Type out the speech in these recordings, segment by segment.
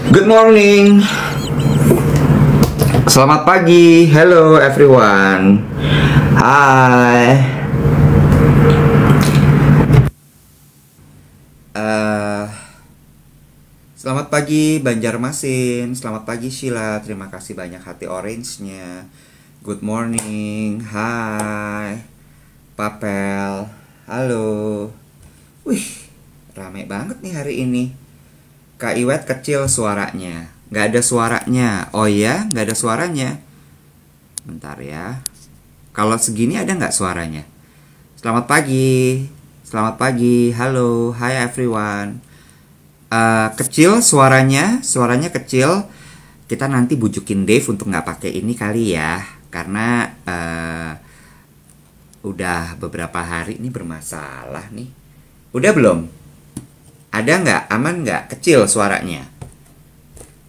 Good morning. Selamat pagi. Hello everyone. Hai. Selamat pagi Banjarmasin. Selamat pagi Sheila. Terima kasih banyak hati orange-nya. Good morning. Hai. Papel. Halo. Wih, rame banget nih hari ini. Kak Iwet kecil suaranya. Nggak ada suaranya. Oh iya, nggak ada suaranya. Bentar ya. Kalau segini ada nggak suaranya? Selamat pagi. Selamat pagi. Halo. Hi everyone. Kecil suaranya. Suaranya kecil. Kita nanti bujukin Dave untuk nggak pakai ini kali ya. Karena udah beberapa hari ini bermasalah nih. Udah belum? Ada nggak? Aman nggak? Kecil suaranya?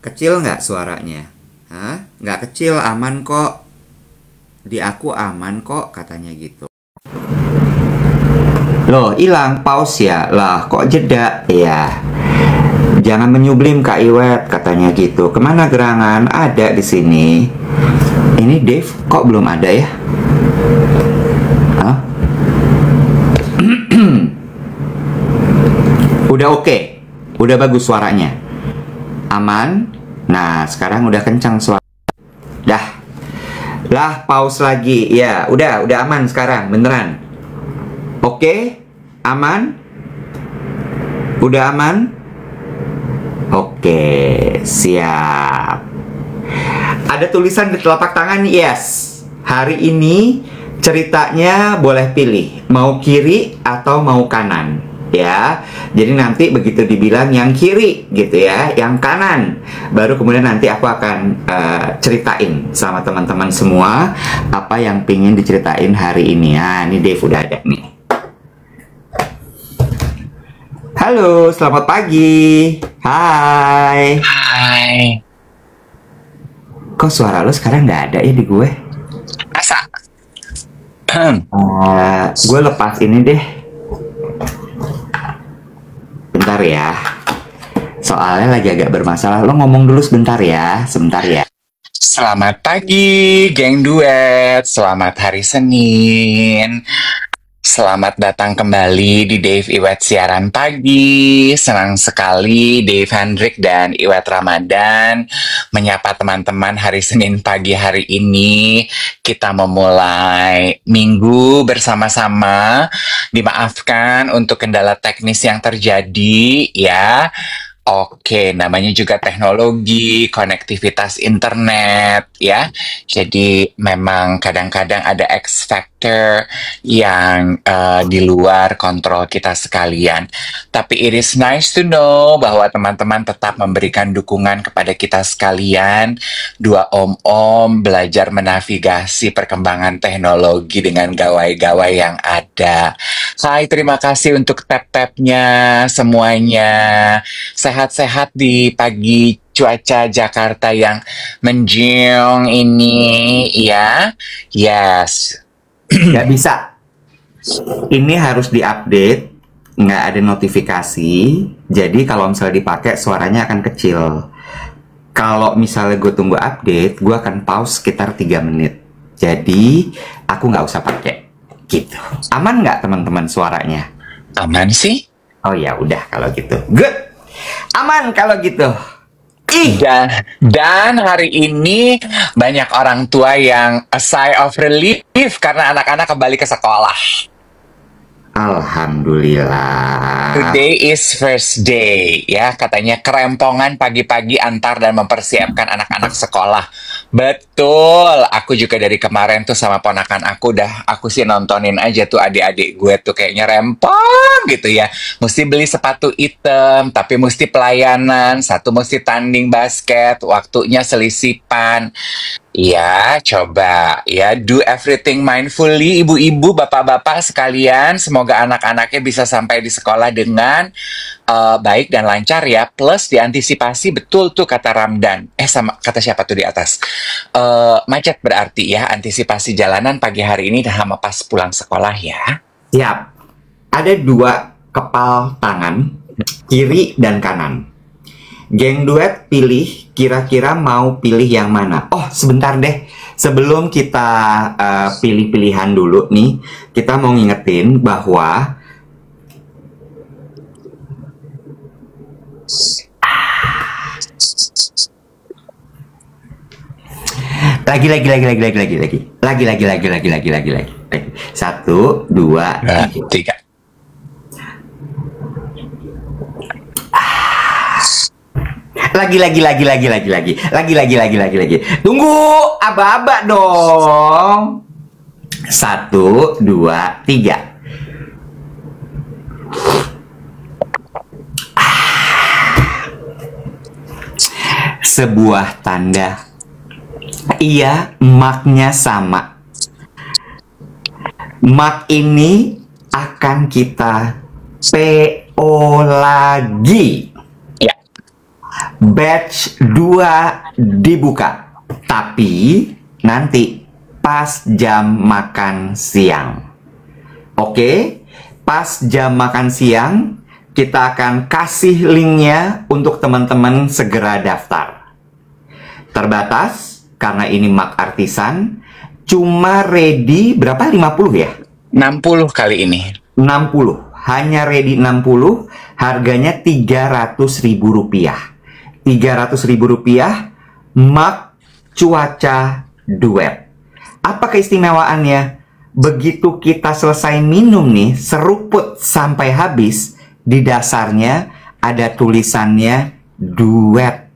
Kecil nggak suaranya? Hah? Nggak kecil, aman kok. Di aku aman kok, katanya gitu. Loh, hilang, pause ya? Lah, kok jeda? Ya. Jangan menyublim Kak Iwet, katanya gitu. Kemana gerangan? Ada di sini. Ini Dave, kok belum ada ya? Hah? Udah oke, udah bagus suaranya, aman. Nah sekarang udah kencang suara. Lah pause lagi, ya udah aman sekarang beneran. Oke, aman, udah aman. Oke, siap. Ada tulisan di telapak tangan, yes. Hari ini ceritanya boleh pilih, mau kiri atau mau kanan. Ya, jadi nanti begitu dibilang yang kiri gitu ya, yang kanan, baru kemudian nanti aku akan ceritain sama teman-teman semua apa yang pingin diceritain hari ini. Nah, ini Dave udah ada nih. Halo, selamat pagi. Hai. Hai. Kok suara lo sekarang nggak ada ya di gue? Masa? Gue lepas ini deh. Bentar ya. Soalnya lagi agak bermasalah. Lo ngomong dulu sebentar ya. Sebentar ya. Selamat pagi, geng duet. Selamat hari Senin. Selamat datang kembali di Dave Iwet Siaran Pagi. Senang sekali Dave Hendrik dan Iwet Ramadan menyapa teman-teman hari Senin pagi hari ini. Kita memulai minggu bersama-sama. Dimaafkan untuk kendala teknis yang terjadi ya. Oke, namanya juga teknologi, konektivitas internet, ya. Jadi memang kadang-kadang ada X factor yang di luar kontrol kita sekalian. Tapi it is nice to know bahwa teman-teman tetap memberikan dukungan kepada kita sekalian. Dua om-om belajar menavigasi perkembangan teknologi dengan gawai-gawai yang ada. Hai, terima kasih untuk tap-tapnya semuanya. Sehat-sehat di pagi cuaca Jakarta yang menjiung ini, ya. Yes. Nggak bisa. Ini harus diupdate, nggak ada notifikasi. Jadi kalau misalnya dipakai suaranya akan kecil. Kalau misalnya gue tunggu update, gue akan pause sekitar 3 menit. Jadi aku nggak usah pakai. Gitu. Aman nggak teman-teman suaranya? Aman sih. Oh ya udah kalau gitu. Good. Aman kalau gitu. Dan hari ini banyak orang tua yang a sigh of relief karena anak-anak kembali ke sekolah. Alhamdulillah. Today is first day, ya. Katanya kerempongan pagi-pagi antar dan mempersiapkan anak-anak sekolah. Betul, aku juga dari kemarin tuh sama ponakan aku sih nontonin aja tuh adik-adik gue tuh kayaknya rempong gitu ya. Mesti beli sepatu hitam, tapi mesti pelayanan, satu mesti tanding basket, waktunya selisipan. Ya, coba ya, do everything mindfully, ibu-ibu, bapak-bapak sekalian. Semoga anak-anaknya bisa sampai di sekolah dengan baik dan lancar ya. Plus diantisipasi betul tuh kata Ramdan. Sama kata siapa tuh di atas? Macet berarti ya, antisipasi jalanan pagi hari ini sama pas pulang sekolah ya. Siap. Ada 2 kepal tangan, kiri dan kanan. Geng duet pilih, kira-kira mau pilih yang mana? Oh, sebentar deh. Sebelum kita pilih pilihan dulu nih, kita mau ngingetin bahwa lagi. 1, 2, 3. Lagi. Tunggu, aba-aba dong. 1, 2, 3. Sebuah tanda. Iya, marknya sama. Mark ini akan kita PO lagi. Ya. Batch 2 dibuka. Tapi nanti pas jam makan siang. Oke? Pas jam makan siang, kita akan kasih linknya untuk teman-teman segera daftar. Terbatas, karena ini mark artisan, cuma ready berapa? 50 ya? 60 kali ini. 60. Hanya ready 60, harganya Rp300.000. Rp300.000, mark cuaca duet. Apa keistimewaannya? Begitu kita selesai minum nih, seruput sampai habis, di dasarnya ada tulisannya duet.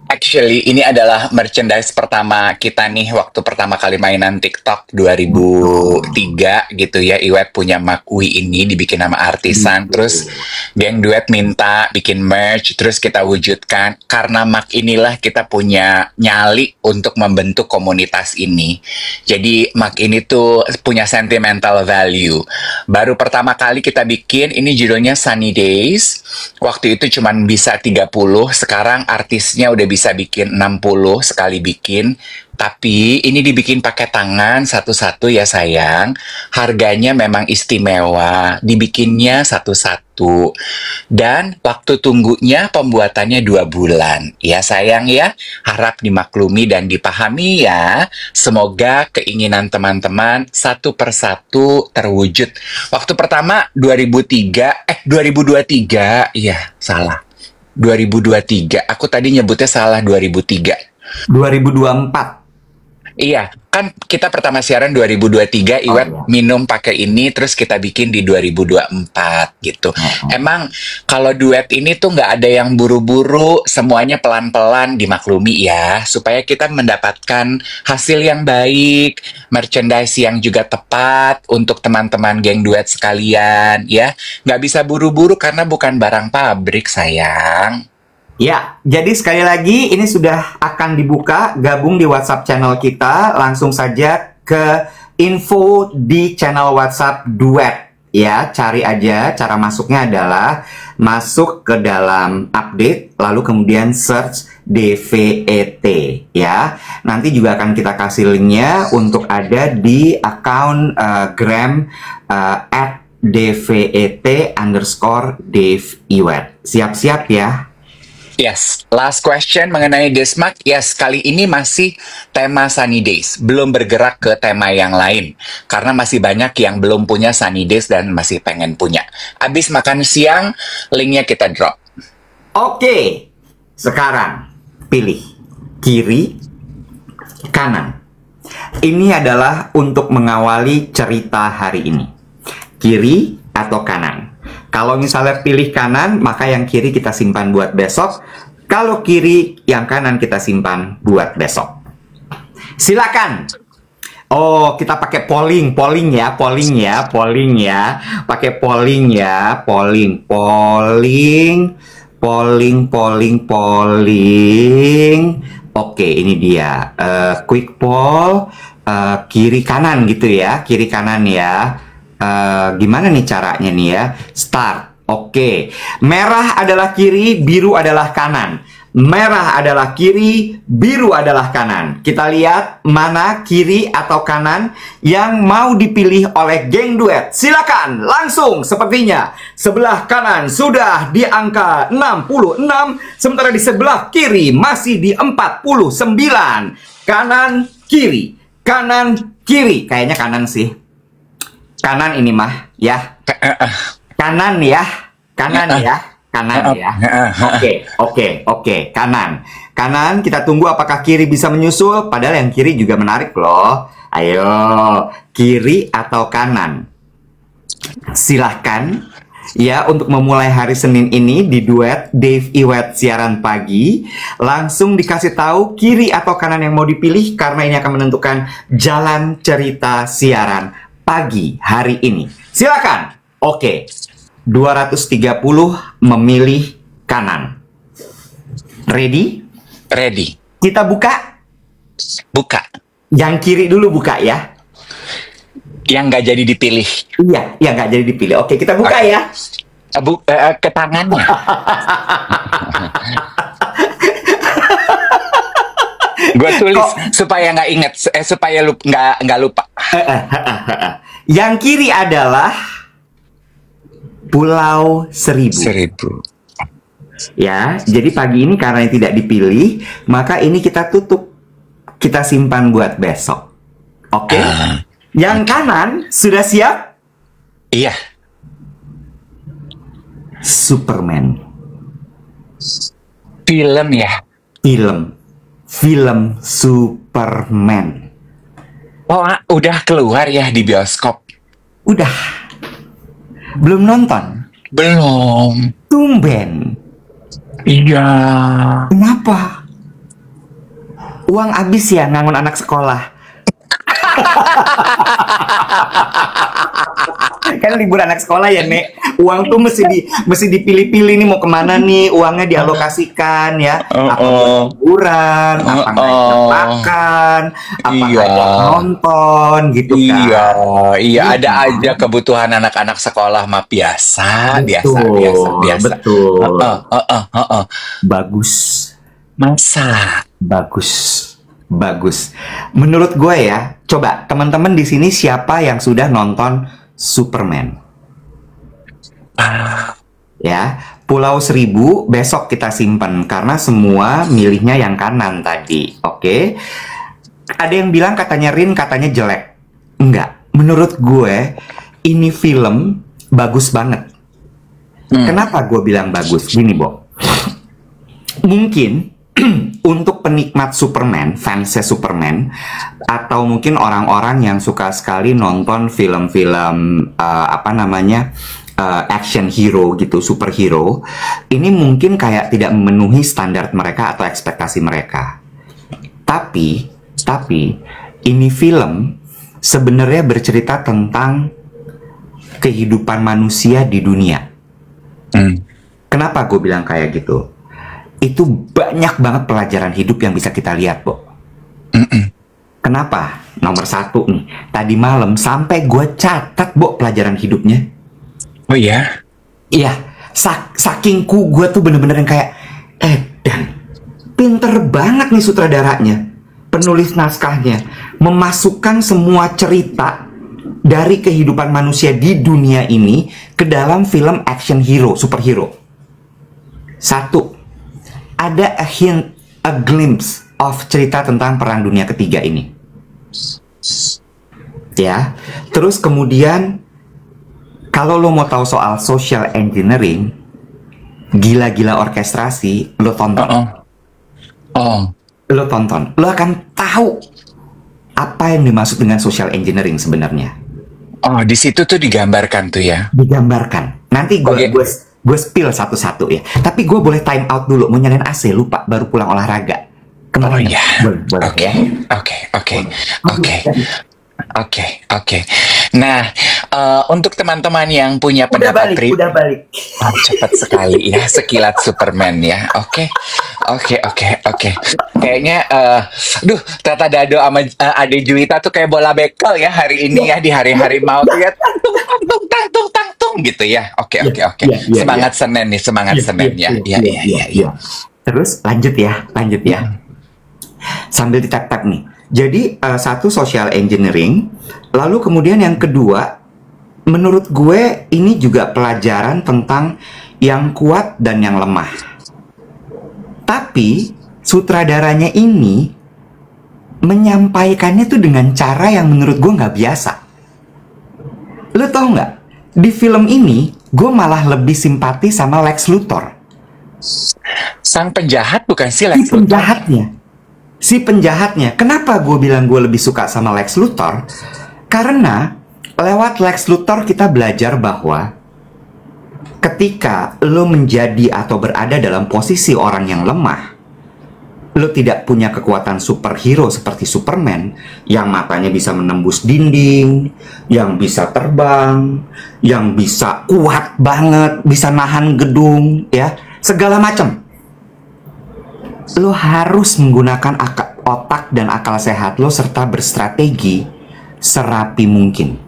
Actually, ini adalah merchandise pertama kita nih waktu pertama kali mainan TikTok 2003 gitu ya. Iwet punya makui ini dibikin sama artisan. Terus geng duet minta bikin merch. Terus kita wujudkan. Karena mak inilah kita punya nyali untuk membentuk komunitas ini. Jadi mak ini tuh punya sentimental value. Baru pertama kali kita bikin, ini judulnya Sunny Days. Waktu itu cuman bisa 30. Sekarang artisnya udah bisa bikin 60 sekali bikin, tapi ini dibikin pakai tangan satu-satu ya sayang. Harganya memang istimewa, dibikinnya satu-satu. Dan waktu tunggunya pembuatannya 2 bulan. Ya sayang ya, harap dimaklumi dan dipahami ya. Semoga keinginan teman-teman satu persatu terwujud. Waktu pertama 2023, iya salah. 2023. Aku tadi nyebutnya salah 2003. 2024. Iya, kan kita pertama siaran 2023, Iwet minum pakai ini, terus kita bikin di 2024 gitu. Emang kalau duet ini tuh nggak ada yang buru-buru, semuanya pelan-pelan, dimaklumi ya, supaya kita mendapatkan hasil yang baik, merchandise yang juga tepat untuk teman-teman geng duet sekalian, ya. Nggak bisa buru-buru karena bukan barang pabrik, sayang. Ya, jadi sekali lagi ini sudah akan dibuka, gabung di WhatsApp channel kita, langsung saja ke info di channel WhatsApp Duet. Ya, cari aja, cara masuknya adalah masuk ke dalam update, lalu kemudian search DVET ya. Nanti juga akan kita kasih linknya untuk ada di akun Gram @DVET_Dave Siap-siap ya. Yes, last question mengenai Desmark. Yes, kali ini masih tema Sunny Days. Belum bergerak ke tema yang lain. Karena masih banyak yang belum punya Sunny Days dan masih pengen punya. Abis makan siang, linknya kita drop. Oke, sekarang pilih kiri, kanan. Ini adalah untuk mengawali cerita hari ini. Kiri atau kanan? Kalau misalnya pilih kanan, maka yang kiri kita simpan buat besok. Kalau kiri, yang kanan kita simpan buat besok. Silakan. Oh, kita pakai polling ya. Pakai polling ya, polling. Oke, ini dia. Quick poll, kiri kanan gitu ya, kiri kanan ya. Gimana nih caranya nih ya? Start. Oke. Merah adalah kiri, biru adalah kanan. Merah adalah kiri, biru adalah kanan. Kita lihat mana kiri atau kanan yang mau dipilih oleh geng duet. Silakan, langsung sepertinya. Sebelah kanan sudah di angka 66, sementara di sebelah kiri masih di 49. Kanan, kiri. Kanan, kiri. Kayaknya kanan sih. Kanan ini mah, ya. Kanan ya. Kanan ya. Kanan ya. Oke. Kanan. Kita tunggu apakah kiri bisa menyusul. Padahal yang kiri juga menarik loh. Ayo, kiri atau kanan? Silahkan ya untuk memulai hari Senin ini di duet Dave Iwet siaran pagi. Langsung dikasih tahu kiri atau kanan yang mau dipilih, karena ini akan menentukan jalan cerita siaran pagi hari ini. Silakan. Oke. 230 memilih kanan. Ready? Ready. Kita buka? Buka. Yang kiri dulu buka ya. Yang nggak jadi dipilih. Iya, yang nggak jadi dipilih. Oke, kita buka ya. Ke tangannya. Gue tulis supaya nggak inget, supaya nggak lupa. Yang kiri adalah Pulau Seribu. Ya, jadi pagi ini karena tidak dipilih, maka ini kita tutup. Kita simpan buat besok. Oke? Yang kanan sudah siap? Iya. Superman. Film ya? Film Superman. Oh, udah keluar ya di bioskop? Udah. Belum nonton? Belum. Tumben. Iya. Kenapa? Uang habis ya ngangon anak sekolah. Kan libur anak sekolah ya, Nek. Uang tuh mesti dipilih-pilih nih mau kemana nih, uangnya dialokasikan ya. Apa buat liburan, apa ngajak makan, apa ngajak nonton gitu kan. Iya, ada aja kebutuhan anak-anak sekolah mah biasa. Betul. Bagus. Masa? Bagus. Menurut gue ya, coba teman-teman di sini siapa yang sudah nonton Superman? Ya, Pulau Seribu besok kita simpen karena semua milihnya yang kanan tadi. Oke. Ada yang bilang katanya katanya jelek. Enggak. Menurut gue ini film bagus banget. Kenapa gue bilang bagus? Gini, Bo. Mungkin untuk penikmat Superman, fansnya Superman, atau mungkin orang-orang yang suka sekali nonton film-film action hero gitu, superhero, ini mungkin kayak tidak memenuhi standar mereka atau ekspektasi mereka. Tapi ini film sebenarnya bercerita tentang kehidupan manusia di dunia. Kenapa gue bilang kayak gitu? Itu banyak banget pelajaran hidup yang bisa kita lihat, Bo. Kenapa? Nomor satu nih, tadi malam sampai gue catat, Bo, pelajaran hidupnya. Oh iya? Iya, sakingku gue tuh bener-bener yang kayak, Dan, pinter banget nih sutradaranya, penulis naskahnya, memasukkan semua cerita dari kehidupan manusia di dunia ini ke dalam film action hero, superhero. Satu, ada a glimpse of cerita tentang Perang Dunia Ketiga ini. Ya, terus kemudian kalau lo mau tahu soal social engineering, gila-gila orkestrasi, lo tonton. Lo tonton, lo akan tahu apa yang dimaksud dengan social engineering sebenarnya. Oh, di situ tuh digambarkan tuh ya? Digambarkan. Nanti gue spill satu-satu ya. Tapi gue boleh time out dulu, mau nyalain AC, lupa, baru pulang olahraga. Oh iya. Oke. Nah, untuk teman-teman yang punya pendapat udah balik. cepat sekali ya, sekilat Superman ya. Oke. Oke, oke, oke. Kayaknya, duh, Tata Dado sama Ade Juwita tuh kayak bola bekel ya hari ini ya, di hari-hari mau tuh ya, tang tung gitu ya. Oke, Iya, oke, oke. iya, iya, iya. Semangat Senin nih, semangat Iya, iya, Senin ya. iya, Iya, iya, iya, iya, iya, iya. iya. Terus lanjut ya. Sambil ditap-tap nih. Jadi satu social engineering, lalu kemudian yang kedua, menurut gue ini juga pelajaran tentang yang kuat dan yang lemah. Tapi sutradaranya ini menyampaikannya tuh dengan cara yang menurut gue nggak biasa. Lo tau nggak? Di film ini gue malah lebih simpati sama Lex Luthor. Sang penjahat bukan sih Si Lex Luthor? penjahatnya. Kenapa gue bilang gue lebih suka sama Lex Luthor? Karena lewat Lex Luthor kita belajar bahwa ketika lo menjadi atau berada dalam posisi orang yang lemah, lo tidak punya kekuatan superhero seperti Superman yang matanya bisa menembus dinding, yang bisa terbang, yang bisa kuat banget, bisa nahan gedung, ya, segala macam. Lo harus menggunakan otak dan akal sehat lo serta berstrategi serapi mungkin.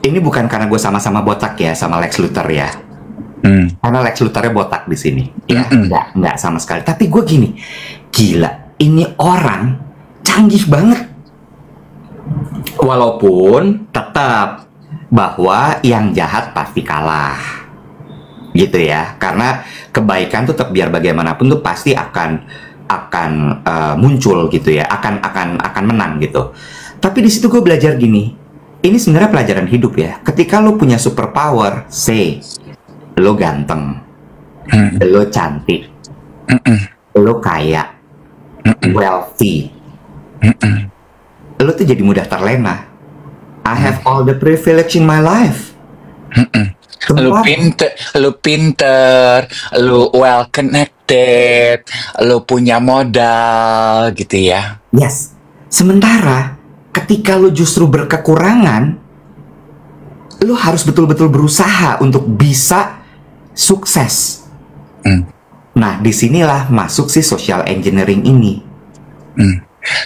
Ini bukan karena gue sama-sama botak ya sama Lex Luthor ya. Karena Lex Luthornya botak di sini. Ya, enggak sama sekali. Tapi gue gini, gila, ini orang canggih banget. Walaupun tetap bahwa yang jahat pasti kalah. Gitu ya. Karena kebaikan tuh tetap biar bagaimanapun tuh pasti akan muncul gitu ya. Akan menang gitu. Tapi di situ gue belajar gini. Ini sebenarnya pelajaran hidup ya. Ketika lo punya superpower, say, lo ganteng, lo cantik, lo kaya, wealthy, lo tuh jadi mudah terlena. I have all the privilege in my life. Lu pinter, lu well connected, lu punya modal gitu ya. Yes. Sementara ketika lo justru berkekurangan, lo harus betul-betul berusaha untuk bisa sukses. Nah, disinilah masuk si social engineering ini.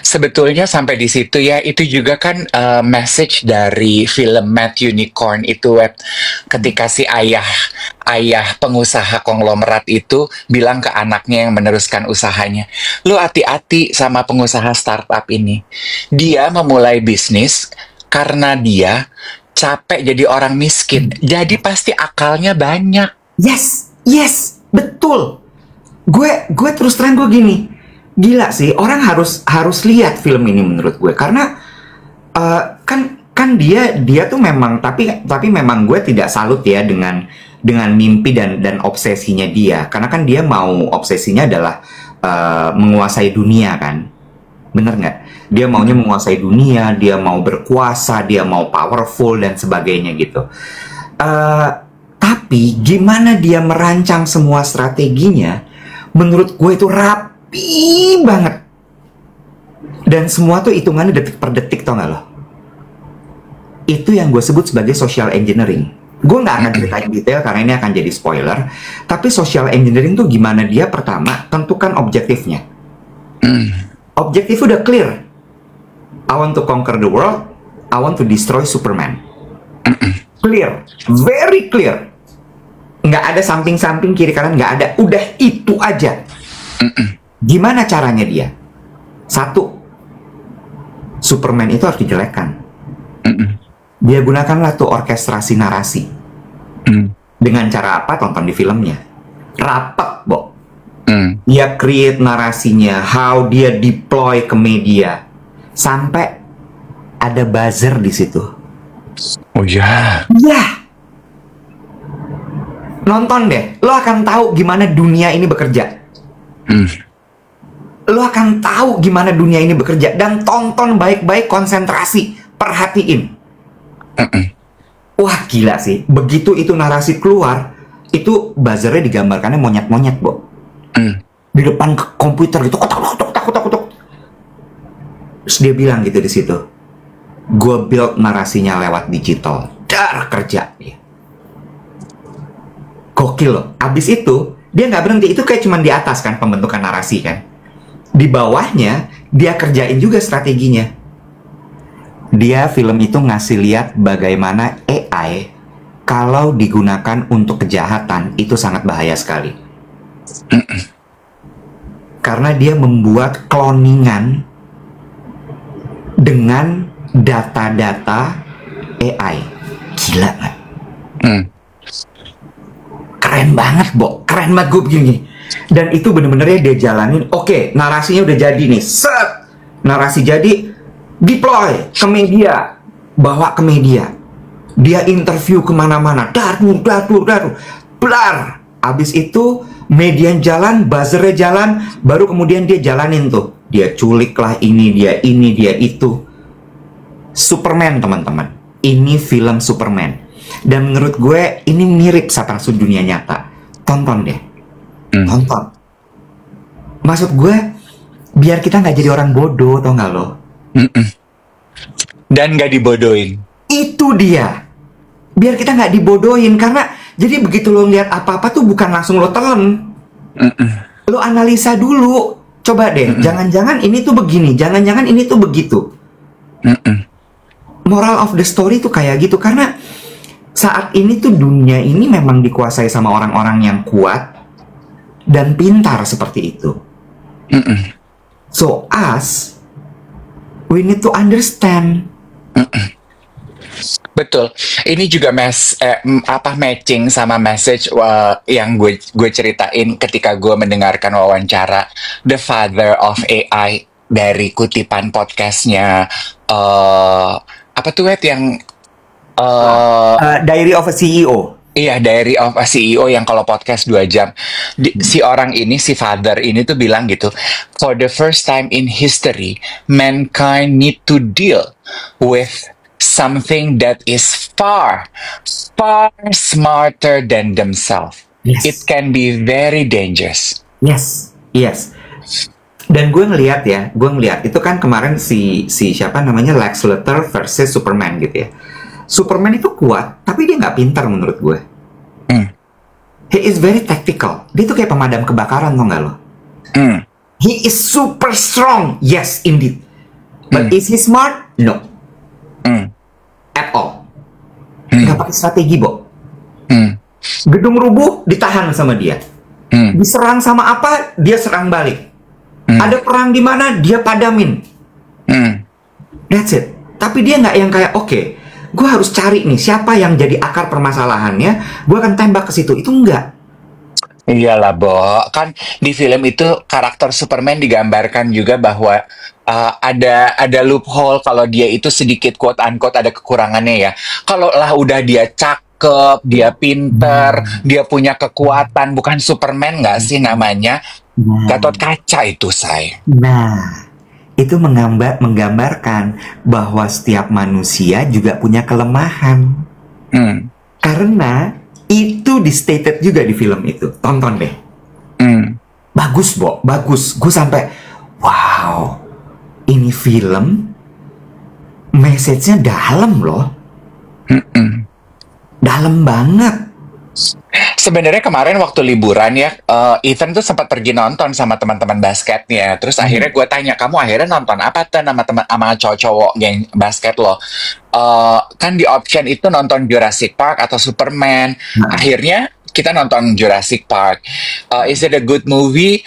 Sebetulnya sampai di situ ya, itu juga kan message dari film Mad Unicorn itu, Web. Ketika si ayah pengusaha konglomerat itu bilang ke anaknya yang meneruskan usahanya, lu hati-hati sama pengusaha startup ini. Dia memulai bisnis karena dia capek jadi orang miskin. Jadi pasti akalnya banyak. Yes, betul. Gue terus terang gue gini. Gila sih, orang harus lihat film ini menurut gue karena kan dia tuh memang tapi memang gue tidak salut ya dengan mimpi dan obsesinya dia, karena kan dia mau obsesinya adalah menguasai dunia kan, bener nggak? Dia maunya menguasai dunia, dia mau berkuasa, dia mau powerful dan sebagainya gitu. Tapi gimana dia merancang semua strateginya, menurut gue itu rapi banget. Dan semua tuh hitungannya detik per detik, tau gak lo? Itu yang gue sebut sebagai social engineering. Gue gak akan ceritain detail karena ini akan jadi spoiler. Tapi social engineering tuh gimana dia pertama tentukan objektifnya. Objektif udah clear. I want to conquer the world. I want to destroy Superman. Clear, very clear. Nggak ada samping-samping kiri kanan, nggak ada. Udah itu aja. Gimana caranya dia? Satu, Superman itu harus dijelekkan. Dia gunakanlah tuh orkestrasi narasi. Dengan cara apa? Tonton di filmnya. Rapet, Bo. Dia create narasinya, how dia deploy ke media, sampai ada buzzer di situ. Oh ya. Ya. Nonton deh, lo akan tahu gimana dunia ini bekerja. Lo akan tahu gimana dunia ini bekerja, dan tonton baik-baik, konsentrasi, perhatiin. Wah gila sih, begitu itu narasi keluar, itu buzzernya digambarkannya monyet-monyet, Bo. Di depan komputer gitu, kotak. Terus dia bilang gitu di situ, gue build narasinya lewat digital, dar kerja dia. Gokil loh. Abis itu Dia nggak berhenti, itu kayak cuman di atas kan pembentukan narasi kan. Di bawahnya dia kerjain juga strateginya. Dia film itu ngasih lihat bagaimana AI kalau digunakan untuk kejahatan itu sangat bahaya sekali. Karena dia membuat cloningan dengan data-data AI. Gila kan? Keren banget, Bo. Keren banget gue begini. Dan itu bener-bener ya dia jalanin. Oke, narasinya udah jadi nih. Set! Narasi jadi, deploy ke media. Bawa ke media. Dia interview kemana-mana, blar. Abis itu media jalan, buzzernya jalan, baru kemudian dia jalanin tuh. Dia culik lah ini, dia itu. Superman, teman-teman. Ini film Superman. Dan menurut gue ini mirip sama dunia nyata. Tonton deh. Tonton. Maksud gue, biar kita nggak jadi orang bodoh, tau nggak lo? Dan nggak dibodohin. Itu dia. Biar kita nggak dibodohin, karena jadi begitu lo lihat apa-apa tuh bukan langsung lo telan. Lo analisa dulu. Coba deh, jangan-jangan ini tuh begini, jangan-jangan ini tuh begitu. Moral of the story tuh kayak gitu, karena saat ini tuh dunia ini memang dikuasai sama orang-orang yang kuat dan pintar seperti itu. So us, we need to understand. Betul. Ini juga matching sama message yang gue ceritain ketika gue mendengarkan wawancara The Father of AI dari kutipan podcastnya apa tuh yang Diary of a CEO. Iya, Diary of a CEO yang kalau podcast 2 jam. Si orang ini, si father ini tuh bilang gitu, for the first time in history, mankind need to deal with something that is far smarter than themselves. Yes. It can be very dangerous. Yes. Dan gue ngeliat itu kan kemarin si siapa namanya Lex Luthor versus Superman gitu ya. Superman itu kuat, tapi dia nggak pintar menurut gue. He is very tactical. Dia tuh kayak pemadam kebakaran, tau nggak lo? He is super strong, yes indeed. But is he smart? No. At all. Nggak pakai strategi, Bo. Gedung rubuh, ditahan sama dia. Diserang sama apa, dia serang balik. Ada perang di mana, dia padamin. That's it. Tapi dia nggak yang kayak, oke, gue harus cari nih siapa yang jadi akar permasalahannya, gue akan tembak ke situ. Itu enggak. Iyalah, Bo. Kan di film itu karakter Superman digambarkan juga bahwa ada loophole kalau dia itu sedikit quote unquote ada kekurangannya ya. Kalau lah udah dia cakep, dia pinter, dia punya kekuatan, bukan Superman nggak sih namanya? Gatot kaca itu, say. Nah, itu menggambarkan bahwa setiap manusia juga punya kelemahan. Karena itu di-stated juga di film itu. Tonton deh. Bagus, Bo. Bagus. Gue sampai, wow. Ini film message-nya dalam loh. Dalam banget. Sebenarnya kemarin waktu liburan ya, Ethan tuh sempat pergi nonton sama teman-teman basketnya. Terus akhirnya gue tanya, kamu akhirnya nonton apa tuh sama cowok-cowok geng basket lo? Kan di option itu nonton Jurassic Park atau Superman. Akhirnya kita nonton Jurassic Park. Is it a good movie?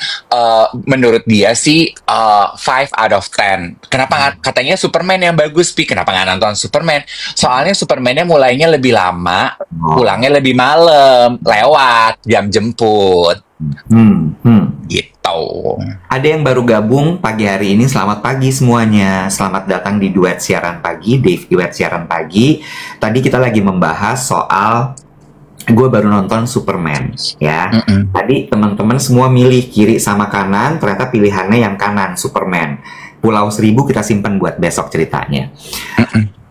Menurut dia sih 5 out of 10. Kenapa katanya Superman yang bagus, Pi? Kenapa nggak nonton Superman? Soalnya Superman-nya mulainya lebih lama, pulangnya lebih malam, lewat jam jemput. Gitu. Ada yang baru gabung pagi hari ini, selamat pagi semuanya. Selamat datang di Duet Siaran Pagi, Dave Duet Siaran Pagi. Tadi kita lagi membahas soal gue baru nonton Superman ya. Tadi teman-teman semua milih kiri sama kanan, ternyata pilihannya yang kanan, Superman. Pulau Seribu kita simpan buat besok ceritanya.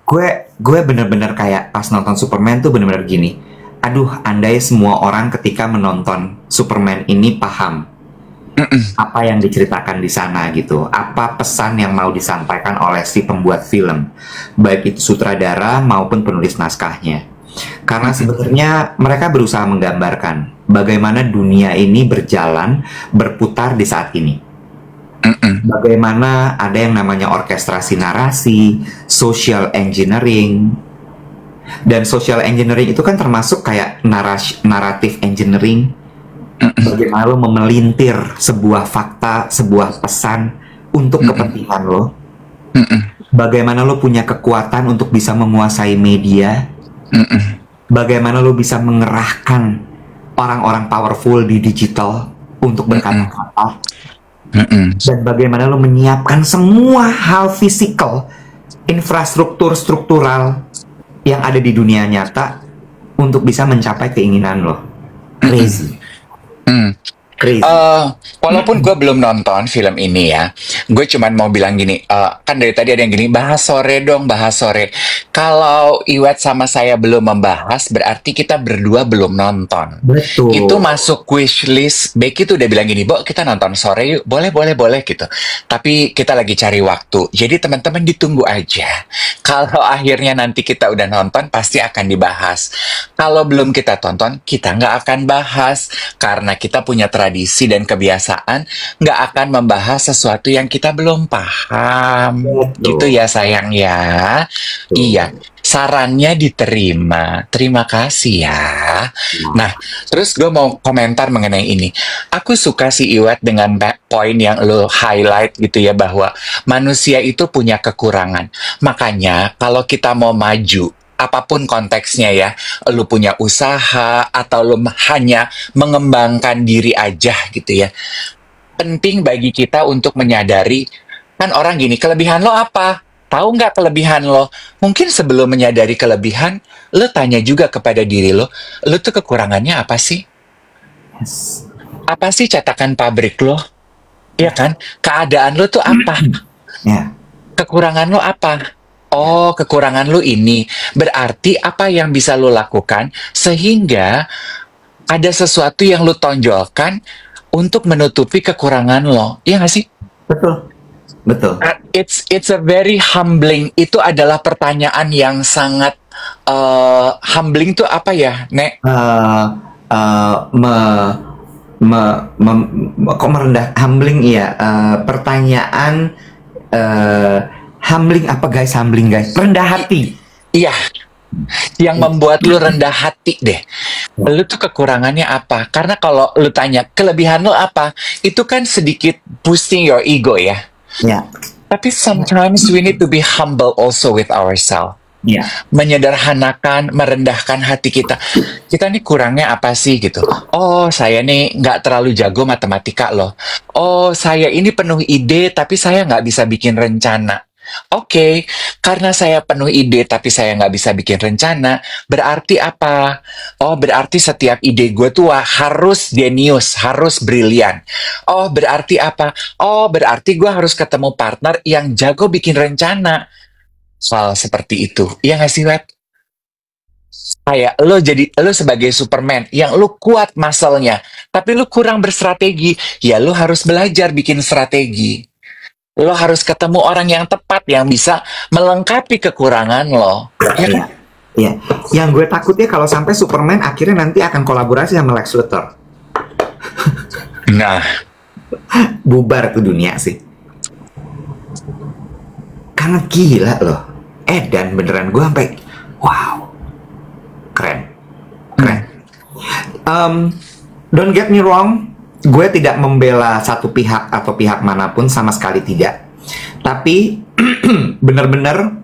Gue bener-bener kayak pas nonton Superman tuh bener-bener gini. Aduh, andai semua orang ketika menonton Superman ini paham apa yang diceritakan di sana gitu, apa pesan yang mau disampaikan oleh si pembuat film, baik itu sutradara maupun penulis naskahnya. Karena Mm-mm. sebenarnya mereka berusaha menggambarkan bagaimana dunia ini berjalan, berputar di saat ini. Mm-mm. Bagaimana ada yang namanya orkestrasi narasi, social engineering, dan social engineering itu kan termasuk kayak naratif engineering. Mm-mm. Bagaimana lo memelintir sebuah fakta, sebuah pesan untuk Mm-mm. kepentingan lo. Mm-mm. Bagaimana lo punya kekuatan untuk bisa menguasai media. Mm-mm. Bagaimana lo bisa mengerahkan orang-orang powerful di digital untuk berkata-kata. Mm-mm. Dan bagaimana lo menyiapkan semua hal fisikal, infrastruktur struktural yang ada di dunia nyata untuk bisa mencapai keinginan lo. Crazy. Mm. Crazy. Walaupun gue belum nonton film ini ya, gue cuman mau bilang gini, kan dari tadi ada yang gini, bahas sore dong, bahas sore. Kalau Iwet sama saya belum membahas, berarti kita berdua belum nonton. Betul. Itu masuk wishlist. Becky tuh udah bilang gini, Bo, kita nonton sore yuk. Boleh, boleh, boleh gitu. Tapi kita lagi cari waktu. Jadi teman-teman ditunggu aja. Kalau akhirnya nanti kita udah nonton, pasti akan dibahas. Kalau belum kita tonton, kita nggak akan bahas. Karena kita punya tradisi dan kebiasaan, nggak akan membahas sesuatu yang kita belum paham. Betul. Gitu ya sayang ya. Betul. Iya, sarannya diterima. Terima kasih ya. Nah, terus gue mau komentar mengenai ini. Aku suka si Iwet dengan poin yang lo highlight gitu ya, bahwa manusia itu punya kekurangan. Makanya kalau kita mau maju, apapun konteksnya ya, lu punya usaha atau lu hanya mengembangkan diri aja gitu ya. Penting bagi kita untuk menyadari, kan orang gini, kelebihan lo apa? Tahu nggak kelebihan lo? Mungkin sebelum menyadari kelebihan, lo tanya juga kepada diri lo tuh kekurangannya apa sih? Yes. Apa sih cetakan pabrik lo? Iya kan? Keadaan lo tuh apa? Ya. Kekurangan lo apa? Oh, kekurangan lo ini. Berarti apa yang bisa lo lakukan sehingga ada sesuatu yang lo tonjolkan untuk menutupi kekurangan lo. Iya nggak sih? Betul. Betul. It's a very humbling. Itu adalah pertanyaan yang sangat humbling tuh apa ya, Nek? Kok merendah, humbling ya. Pertanyaan humbling apa guys? Humbling guys, rendah hati. Iya, yang membuat lu rendah hati deh. Lu tuh kekurangannya apa? Karena kalau lu tanya kelebihan lu apa, itu kan sedikit boosting your ego ya. Ya. Tapi sometimes we need to be humble also with ourselves. Ya. Menyederhanakan, merendahkan hati kita. Kita nih kurangnya apa sih gitu? Oh, saya nih nggak terlalu jago matematika loh. Oh, saya ini penuh ide tapi saya nggak bisa bikin rencana. Oke, karena saya penuh ide tapi saya nggak bisa bikin rencana, berarti apa? Oh, berarti setiap ide gue tuh harus jenius, harus brilian. Oh, berarti apa? Oh, berarti gue harus ketemu partner yang jago bikin rencana. Soal seperti itu, iya nggak sih, Web? Kayak lo sebagai Superman yang lo kuat muscle-nya, tapi lo kurang bersrategi, ya lo harus belajar bikin strategi. Lo harus ketemu orang yang tepat yang bisa melengkapi kekurangan lo. Ya kan? Iya. Yang gue takutnya kalau sampai Superman akhirnya nanti akan kolaborasi sama Lex Luthor. Nah, Bubar tuh dunia sih. Karena gila loh. Dan beneran gue sampai wow. Keren. Don't get me wrong, gue tidak membela satu pihak atau pihak manapun, sama sekali tidak. Tapi bener-bener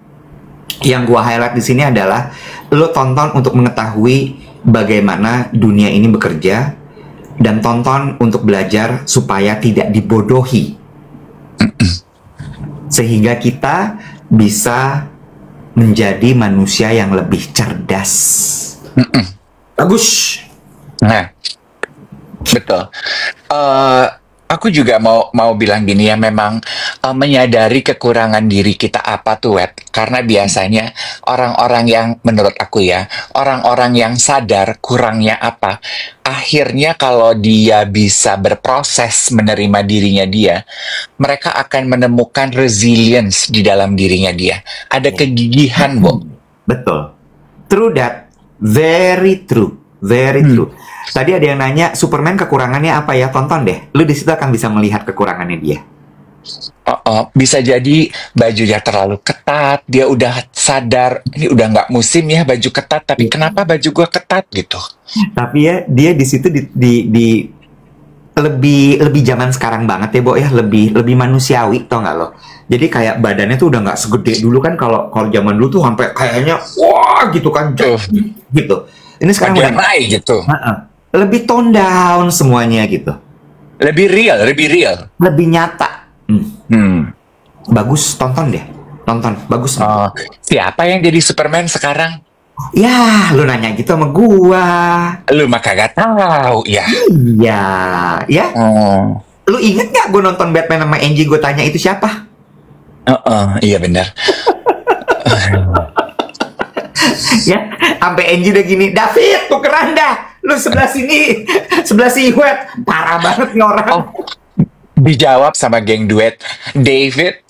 yang gue highlight di sini adalah lo tonton untuk mengetahui bagaimana dunia ini bekerja, dan tonton untuk belajar supaya tidak dibodohi, sehingga kita bisa menjadi manusia yang lebih cerdas. Bagus. Nah, betul. Aku juga mau bilang gini ya, memang menyadari kekurangan diri kita apa tuh, Wet. Karena biasanya orang-orang yang, menurut aku ya, orang-orang yang sadar kurangnya apa, akhirnya kalau dia bisa berproses menerima dirinya dia, mereka akan menemukan resilience di dalam dirinya dia. Ada kegigihan, Bo. Betul. True that. Very true, very true. Tadi ada yang nanya Superman kekurangannya apa ya? Tonton deh. Lu di situ akan bisa melihat kekurangannya dia. Bisa jadi bajunya terlalu ketat. Dia udah sadar ini udah nggak musim ya baju ketat. Tapi kenapa baju gua ketat gitu? Tapi ya dia di situ di lebih zaman sekarang banget ya, Bo ya, lebih manusiawi, tau nggak lo? Jadi kayak badannya tuh udah nggak segede dulu kan, kalau zaman dulu tuh sampai kayaknya wah gitu kan, gitu. Ini sekarang udah gitu. Lebih tone down semuanya gitu. Lebih real, lebih nyata. Bagus, tonton deh, bagus. Siapa yang jadi Superman sekarang? Ya, lu nanya gitu sama gua. Lu mah kagak tahu ya. Iya, ya. Lu inget gak gua nonton Batman sama Angie, gua tanya itu siapa? Iya benar. Ya, sampai Angie udah gini, David, tukeran dah. Lu sebelah sini, sebelah si Iwet. Parah banget nih orang. Dijawab sama geng duet, David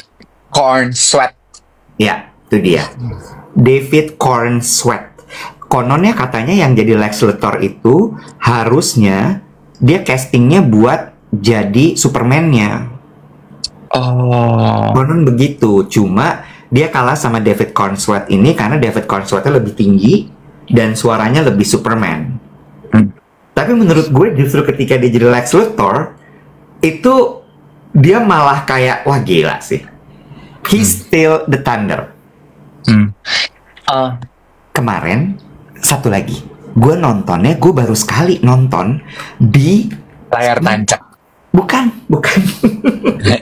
Cornsweet. Ya, itu dia. David Cornsweet. Kononnya katanya yang jadi Lex Luthor itu harusnya dia castingnya buat jadi Superman-nya. Konon begitu. Cuma dia kalah sama David Cornsweet ini karena David Cornsweet-nya lebih tinggi dan suaranya lebih Superman. Tapi menurut gue justru ketika dia jadi Lex Luthor itu dia malah kayak wah gila sih. He's still the Thunder. Kemarin satu lagi, gue nontonnya, gue baru sekali nonton di layar tancap. Bukan.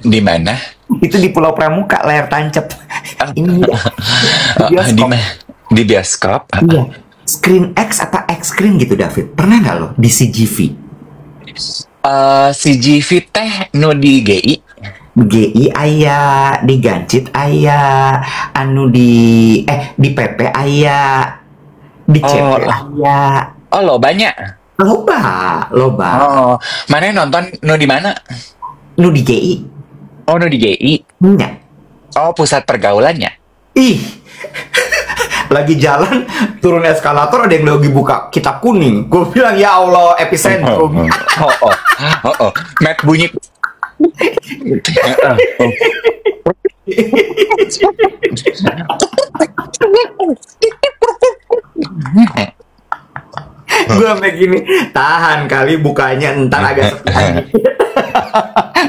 Di mana? Itu di Pulau Pramuka, layar tancap. Ini di bioskop. Iya. Screen X apa X screen gitu, David? Pernah nggak lo di CGV? CGV teh nu di GI. GI aya, di Gancit aya, anu di PP aya, di CP aya. Lo banyak. Loba. Mana yang nonton nu di mana? Nu di GI. Nu di GI. Enggak. Pusat pergaulannya. Ih. Lagi jalan turun eskalator ada yang lagi buka kitab kuning. Gue bilang ya Allah, epicentrum. Matt bunyi. Gue sampai gini, tahan kali bukanya ntar agak sepi.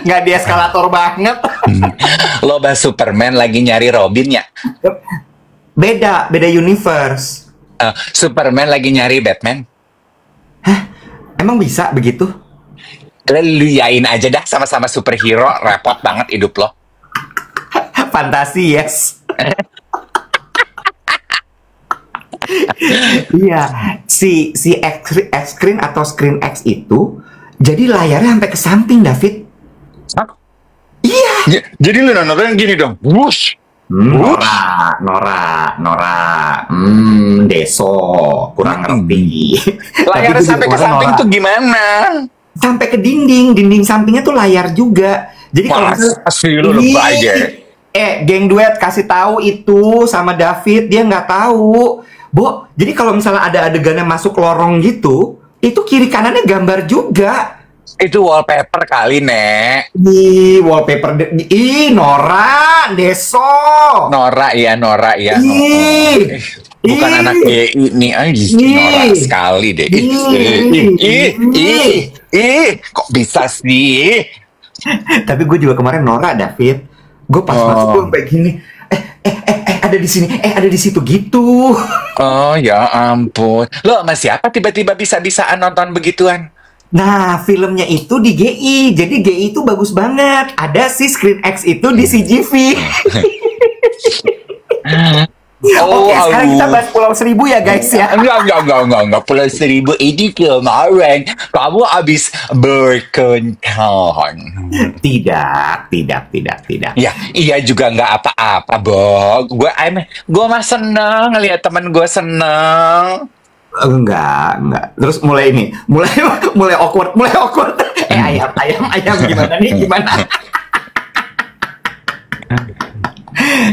Nggak di eskalator banget. Loba Superman lagi nyari Robin ya? Beda universe. Superman lagi nyari Batman. Hah? Emang bisa begitu? Lu yain aja dah, sama-sama superhero, repot banget hidup lo. Fantasi, yes. Iya, si X screen atau screen X itu jadi layarnya sampai ke samping, David. Hah? Iya. Jadi lu nonton gini dong. Wush. Nora. Deso, kurang ngerti. Layarnya sampai ke samping tuh gimana? Sampai ke dinding sampingnya tuh layar juga. Jadi kalau geng duet kasih tahu itu sama David, dia nggak tahu. Bo, jadi kalau misalnya ada adegannya masuk lorong gitu, itu kiri kanannya gambar juga. Itu wallpaper kali, Nek. Wallpaper. Nora, Deso. Nora ya. Bukan anak GI nih, Nora sekali deh. Kok bisa sih? Tapi gue juga kemarin Nora, David. Gue pas masuk gue sampai gini. Ada di sini, ada di situ gitu. Oh ya ampun. Lo sama siapa tiba-tiba bisa-bisaan nonton begituan? Nah, filmnya itu di GI. Jadi GI itu bagus banget. Ada si Screen X itu di CGV. Oke, sekarang kita bahas Pulau Seribu ya guys ya. Enggak. Pulau Seribu ini kemarin kamu habis berkencan. Tidak. Ya, iya juga nggak apa-apa, Bo. Gue mah seneng ngeliat temen gue seneng. Enggak. Terus mulai awkward. Ayam gimana?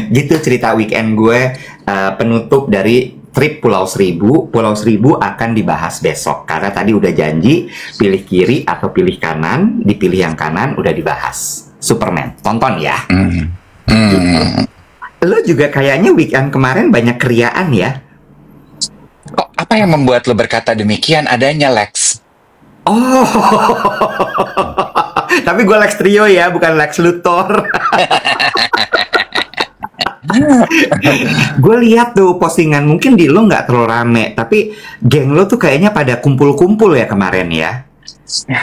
Gitu cerita weekend gue, penutup dari trip Pulau Seribu. Pulau Seribu akan dibahas besok karena tadi udah janji pilih kiri atau pilih kanan, dipilih yang kanan udah dibahas. Superman, tonton ya. Lo juga kayaknya weekend kemarin banyak keriaan ya. Kok apa yang membuat lo berkata demikian? Adanya Lex. Oh, tapi gue Lex Trio ya, bukan Lex Luthor. Gue lihat tuh postingan, mungkin di lo nggak terlalu rame, tapi geng lo tuh kayaknya pada kumpul-kumpul ya kemarin ya.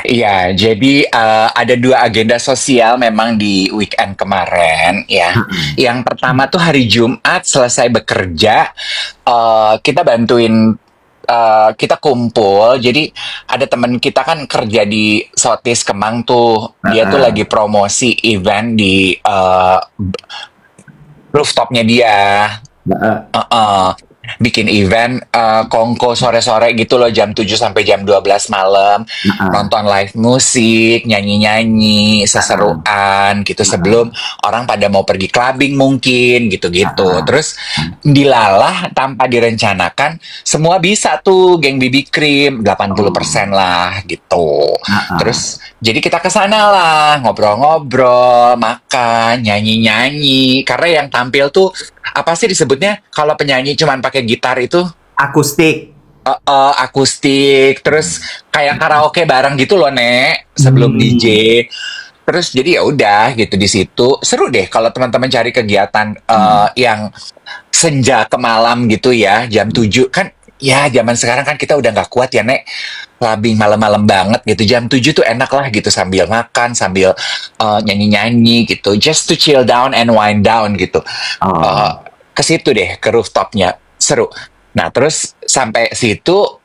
Iya, jadi ada 2 agenda sosial memang di weekend kemarin ya. Yang pertama tuh hari Jumat selesai bekerja, kita bantuin kita kumpul. Jadi ada teman kita kan kerja di Sotis Kemang tuh, dia tuh lagi promosi event di rooftopnya dia. Bikin event kongko sore-sore gitu loh, jam 7 sampai jam 12 malam. Nonton live musik, nyanyi-nyanyi, seseruan gitu sebelum orang pada mau pergi clubbing mungkin gitu-gitu. Terus dilalah tanpa direncanakan, semua bisa tuh geng BB Cream 80% lah gitu. Terus jadi kita kesana lah, ngobrol-ngobrol, makan, nyanyi-nyanyi. Karena yang tampil tuh apa sih disebutnya kalau penyanyi cuman pakai gitar itu? Akustik. Akustik. Terus kayak karaoke bareng gitu loh, Nek, sebelum DJ. Terus jadi ya udah gitu di situ. Seru deh kalau teman-teman cari kegiatan yang senja ke malam gitu ya, jam 7 kan. Ya, zaman sekarang kan kita udah nggak kuat ya, Nek. Clubbing malam-malam banget gitu. Jam 7 tuh enak lah gitu, sambil makan, sambil nyanyi-nyanyi gitu. Just to chill down and wind down gitu. Ke situ deh, ke rooftopnya. Seru. Nah, terus sampai situ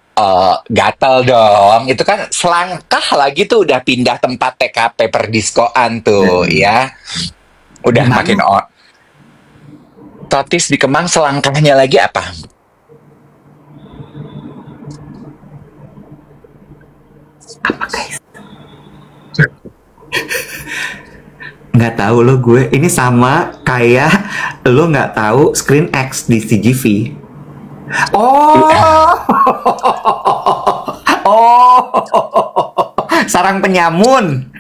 gatal dong. Itu kan selangkah lagi tuh udah pindah tempat TKP perdiskoan tuh ya. Udah makin Totis di Kemang, selangkahnya lagi apa? Apa guys? Nggak tahu lo gue. Ini sama kayak lo nggak tahu Screen X di CGV. Sarang penyamun.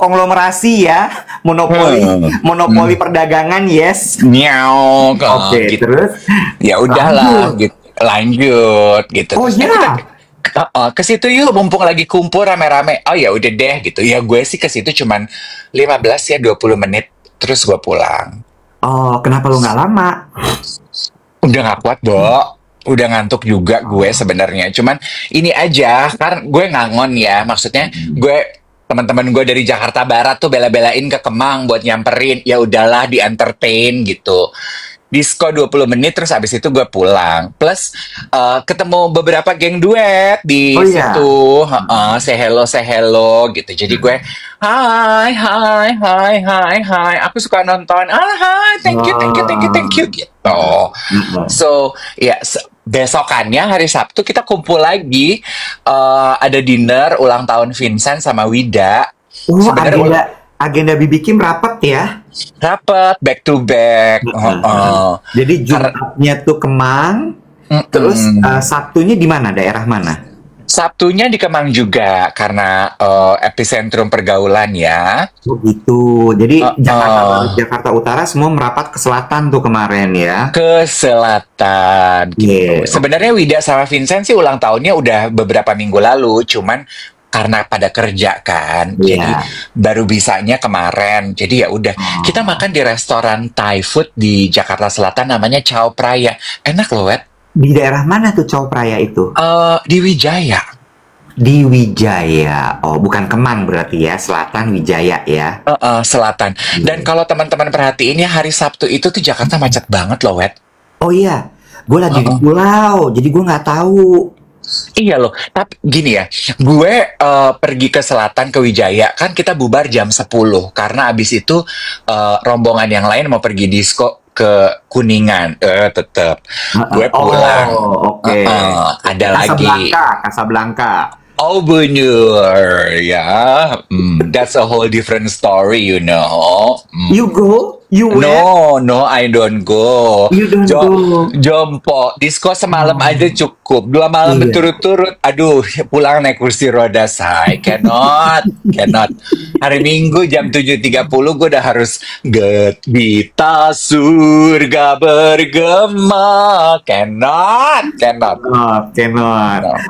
Konglomerasi ya, monopoli perdagangan, yes. Miau. Oke, gitu. terus ya udahlah gitu, lanjut gitu. Oh ya. Ke situ yuk, mumpung lagi kumpul rame-rame. Oh ya udah deh gitu. Ya gue sih ke situ cuman 15 ya 20 menit terus gue pulang. Oh, kenapa lu nggak lama? Udah nggak kuat, Bo. Udah ngantuk juga gue sebenarnya. Cuman ini aja, kan gue ngangon ya. Maksudnya gue teman-teman gue dari Jakarta Barat tuh bela-belain ke Kemang buat nyamperin. Ya udahlah, di entertain gitu. Disko 20 menit terus abis itu gue pulang. Plus ketemu beberapa geng duet di situ. Say hello gitu. Jadi gue hi. Aku suka nonton. Hi, thank you gitu. So ya besokannya hari Sabtu kita kumpul lagi. Ada dinner ulang tahun Vincent sama Wida. Agenda BB Kim rapat ya? Rapat, back to back. Jadi Jumatnya tuh Kemang, terus Sabtunya di mana? Daerah mana? Sabtunya di Kemang juga, karena epicentrum pergaulan ya. Oh gitu, jadi Jakarta Utara semua merapat ke selatan tuh kemarin ya? Ke selatan gitu. Sebenarnya Wida sama Vincent sih ulang tahunnya udah beberapa minggu lalu, cuman karena pada kerja kan, jadi baru bisanya kemarin. Jadi ya udah, kita makan di restoran Thai food di Jakarta Selatan namanya Chow Praya. Enak loh, Wet. Di daerah mana tuh Chow Praya itu? Di Wijaya. Di Wijaya. Oh, bukan Kemang berarti ya, Selatan Wijaya ya. Selatan. Dan kalau teman-teman perhatiin ya, hari Sabtu itu tuh Jakarta macet banget loh, Wet. Oh iya, gue lagi di pulau, jadi gue nggak tahu. Iya loh, tapi gini ya, gue pergi ke selatan ke Wijaya, kan kita bubar jam 10, karena abis itu rombongan yang lain mau pergi disko ke Kuningan, tetep. Gue pulang, ada lagi. Casablanca. Oh bener, ya, that's a whole different story, you know. You go? You went? No, I don't go. You don't go. Jompo, disco semalam aja cukup. 2 malam Iya. berturut-turut. Aduh, pulang naik kursi roda, say. Cannot. Hari Minggu jam 7.30 gue udah harus Getita surga bergema. Cannot. Cannot.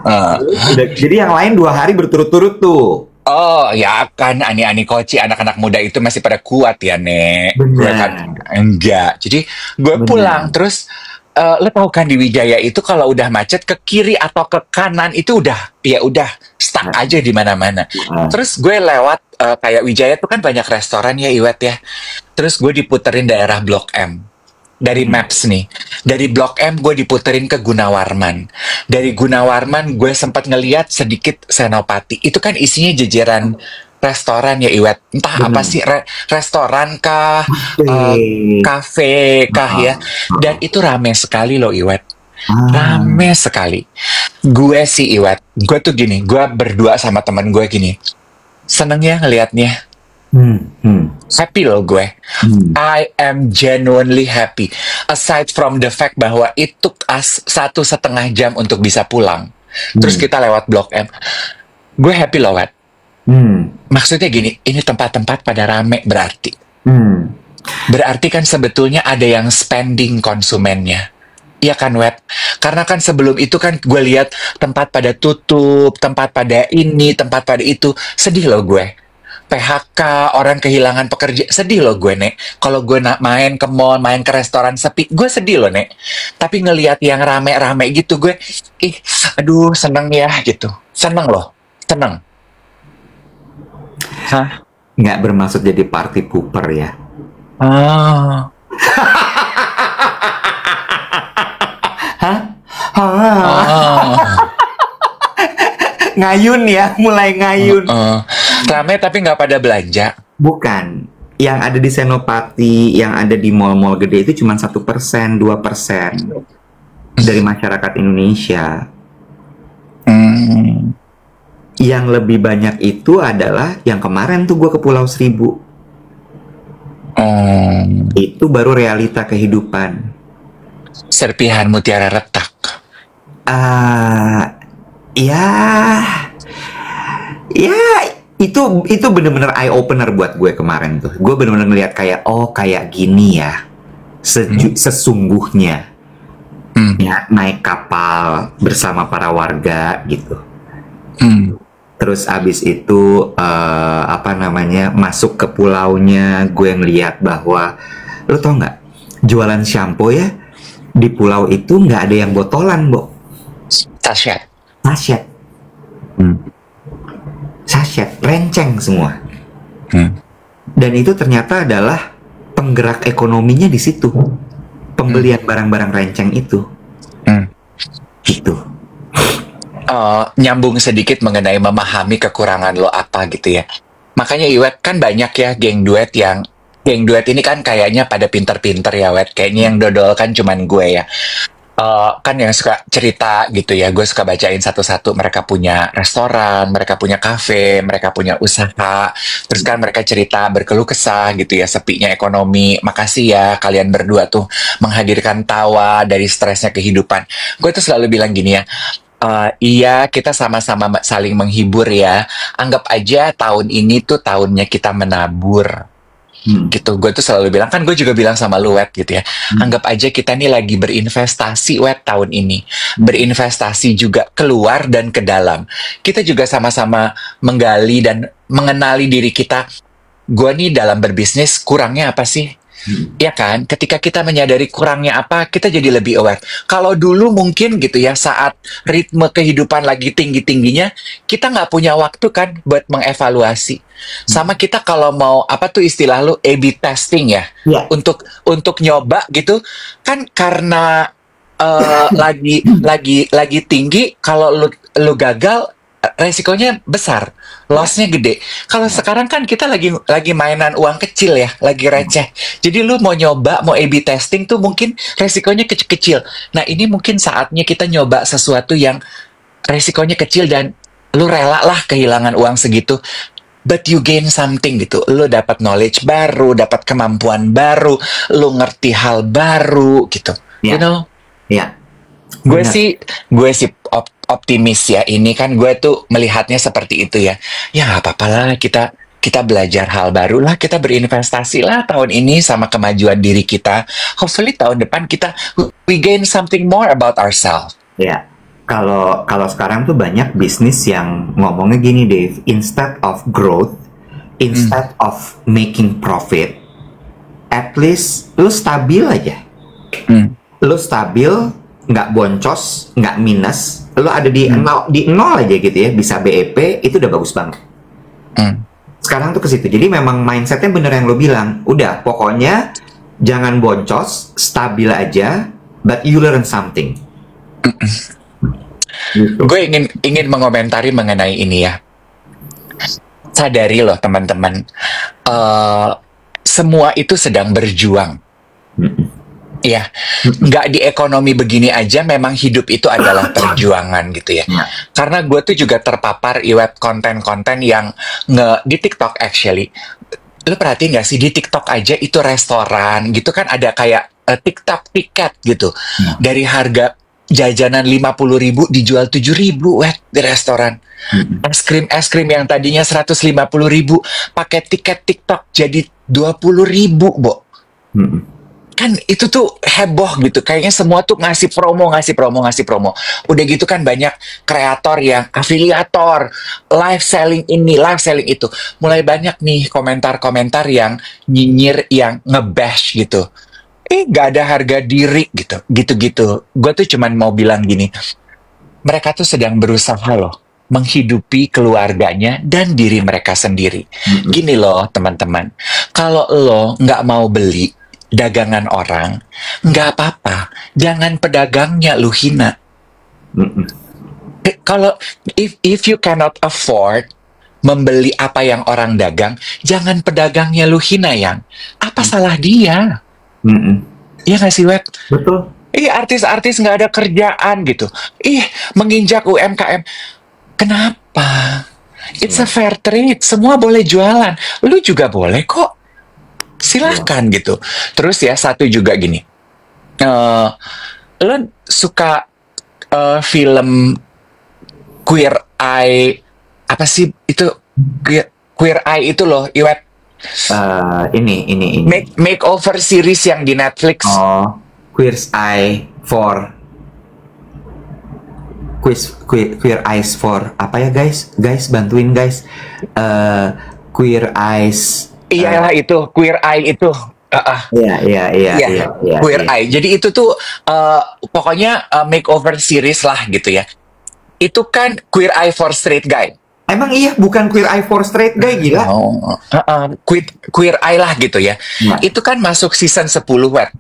Uh. Jadi yang lain 2 hari berturut-turut tuh. Oh, ya kan ani-ani koci anak-anak muda itu masih pada kuat ya, Nek. Benar. Gue kan enggak. Jadi gue Benar. pulang terus lo tau kan di Wijaya itu kalau udah macet ke kiri atau ke kanan itu udah stuck aja di mana-mana. Terus gue lewat kayak Wijaya tuh kan banyak restoran ya, Iwet ya. Terus gue diputerin daerah Blok M. Dari Maps nih. Dari Blok M gue diputerin ke Gunawarman. Dari Gunawarman gue sempat ngeliat sedikit Senopati. Itu kan isinya jajaran restoran ya, Iwet. Entah apa sih, restoran kah, kafe kah ya. Dan itu rame sekali loh, Iwet. Rame sekali. Gue sih, Iwet, gue tuh gini, gue berdua sama teman gue gini. Seneng ya ngeliatnya. Happy loh gue. I am genuinely happy. Aside from the fact bahwa it took us 1,5 jam untuk bisa pulang. Terus kita lewat Blok M. Gue happy loh, Wet. Maksudnya gini, ini tempat-tempat pada rame berarti. Berarti kan sebetulnya ada yang spending konsumennya. Iya kan, Wet? Karena kan sebelum itu kan gue lihat tempat pada tutup, tempat pada ini, tempat pada itu. Sedih loh gue. PHK, orang kehilangan pekerja, sedih loh gue, Nek. Kalau gue main ke mall, main ke restoran sepi, gue sedih loh, Nek. Tapi ngelihat yang rame-rame gitu, gue, aduh, seneng ya, gitu. Seneng loh, seneng. Hah? Nggak bermaksud jadi party pooper ya. Ngayun ya, mulai ngayun. Rame tapi nggak pada belanja. Bukan. Yang ada di Senopati, yang ada di mall-mall gede itu cuma 1%, 2% dari masyarakat Indonesia. Yang lebih banyak itu adalah yang kemarin tuh gue ke Pulau Seribu. Itu baru realita kehidupan. Serpihan mutiara retak. Itu bener-bener eye opener buat gue kemarin tuh. Gue bener-bener ngeliat kayak, oh kayak gini ya sesungguhnya. Ya, naik kapal bersama para warga gitu. Terus abis itu masuk ke pulaunya, gue ngeliat bahwa, lo tau nggak, jualan shampoo ya di pulau itu nggak ada yang botolan, Bo. Sachet. Sachet, renceng semua. Dan itu ternyata adalah penggerak ekonominya di situ. Pembelian barang-barang renceng itu. Gitu. Nyambung sedikit mengenai memahami kekurangan lo apa gitu ya. Makanya Iwet kan banyak ya geng duet ini kan kayaknya pada pinter-pinter ya, Wet. Kayaknya yang dodol kan cuman gue ya. Kan yang suka cerita gitu ya, gue suka bacain satu-satu. Mereka punya restoran, mereka punya kafe, mereka punya usaha. Terus kan mereka cerita berkeluh kesah gitu ya, sepinya ekonomi. Makasih ya kalian berdua tuh menghadirkan tawa dari stresnya kehidupan. Gue tuh selalu bilang gini ya, iya kita sama-sama saling menghibur ya. Anggap aja tahun ini tuh tahunnya kita menabur. Gitu, gue tuh selalu bilang, kan gue juga bilang sama lu, Wet, gitu ya, anggap aja kita nih lagi berinvestasi, Wet, tahun ini, berinvestasi juga keluar dan ke dalam. Kita juga sama-sama menggali dan mengenali diri kita. Gue nih dalam berbisnis kurangnya apa sih? Ya kan, ketika kita menyadari kurangnya apa, kita jadi lebih aware. Kalau dulu mungkin gitu ya, saat ritme kehidupan lagi tinggi-tingginya, kita nggak punya waktu kan buat mengevaluasi. Sama kita kalau mau apa tuh istilah lu, A/B testing ya, untuk nyoba gitu kan, karena lagi tinggi. Kalau lu gagal, resikonya besar, lossnya gede. Kalau sekarang kan kita lagi mainan uang kecil ya, lagi receh. Jadi lu mau nyoba, mau A/B testing tuh mungkin resikonya kecil-kecil. Nah ini mungkin saatnya kita nyoba sesuatu yang resikonya kecil dan lu rela lah kehilangan uang segitu. but you gain something gitu. Lo dapat knowledge baru, dapat kemampuan baru, lo ngerti hal baru gitu. Ya. You know? Ya. Gue Benar. sih optimis ya. Ini kan gue tuh melihatnya seperti itu ya. Ya nggak apa-apa lah, kita belajar hal baru lah, kita berinvestasi lah tahun ini sama kemajuan diri kita. Hopefully tahun depan we gain something more about ourselves. Ya. Kalau sekarang tuh banyak bisnis yang ngomongnya gini, Dave, instead of growth, instead of making profit, at least lu stabil aja. Lu stabil, nggak boncos, nggak minus, lu ada di nol aja gitu ya, bisa BEP, itu udah bagus banget. Sekarang tuh ke situ. Jadi memang mindsetnya bener yang lo bilang. Udah, pokoknya jangan boncos, stabil aja, but you learn something. Gitu. Gue ingin mengomentari mengenai ini ya. Sadari loh teman-teman, semua itu sedang berjuang. Ya, nggak di ekonomi begini aja, memang hidup itu adalah perjuangan gitu ya. Karena gue tuh juga terpapar iwet konten-konten yang di TikTok actually. Lo perhatiin nggak sih di TikTok aja itu restoran gitu kan ada kayak TikTok tiket gitu. Dari harga jajanan 50.000 dijual 7.000 di restoran. Es krim yang tadinya 150.000 pakai tiket TikTok jadi 20.000, Bo. Kan itu tuh heboh gitu. Kayaknya semua tuh ngasih promo. Udah gitu kan banyak kreator yang afiliator, live selling ini, live selling itu. Mulai banyak nih komentar-komentar yang nyinyir, yang ngebash gitu. Gak ada harga diri gitu. Gitu-gitu. Gue tuh cuman mau bilang gini, mereka tuh sedang berusaha loh menghidupi keluarganya dan diri mereka sendiri. Gini loh teman-teman, kalau lo nggak mau beli dagangan orang, nggak apa-apa. Jangan pedagangnya lu hina. Kalau if you cannot afford membeli apa yang orang dagang, jangan pedagangnya lu hina yang. Apa salah dia? Iya nggak sih, Wet? Betul. Artis-artis nggak ada kerjaan gitu. Menginjak UMKM. Kenapa? It's a fair trade. Semua boleh jualan. Lu juga boleh kok. Silahkan gitu. Terus ya satu juga gini, lo suka film Queer Eye apa sih itu Queer Eye itu loh, Iwet? Ini. Makeover series yang di Netflix. Oh, Queer Eyes for apa ya guys? Guys bantuin guys. Queer Eyes. Iyalah itu Queer Eye itu. Iya. Queer Eye. Jadi itu tuh pokoknya makeover series lah gitu ya. Itu kan Queer Eye for Straight Guy. Emang iya, bukan Queer Eye for Straight Guy, gila. Queer Eye lah gitu ya. Itu kan masuk season 10, Wet.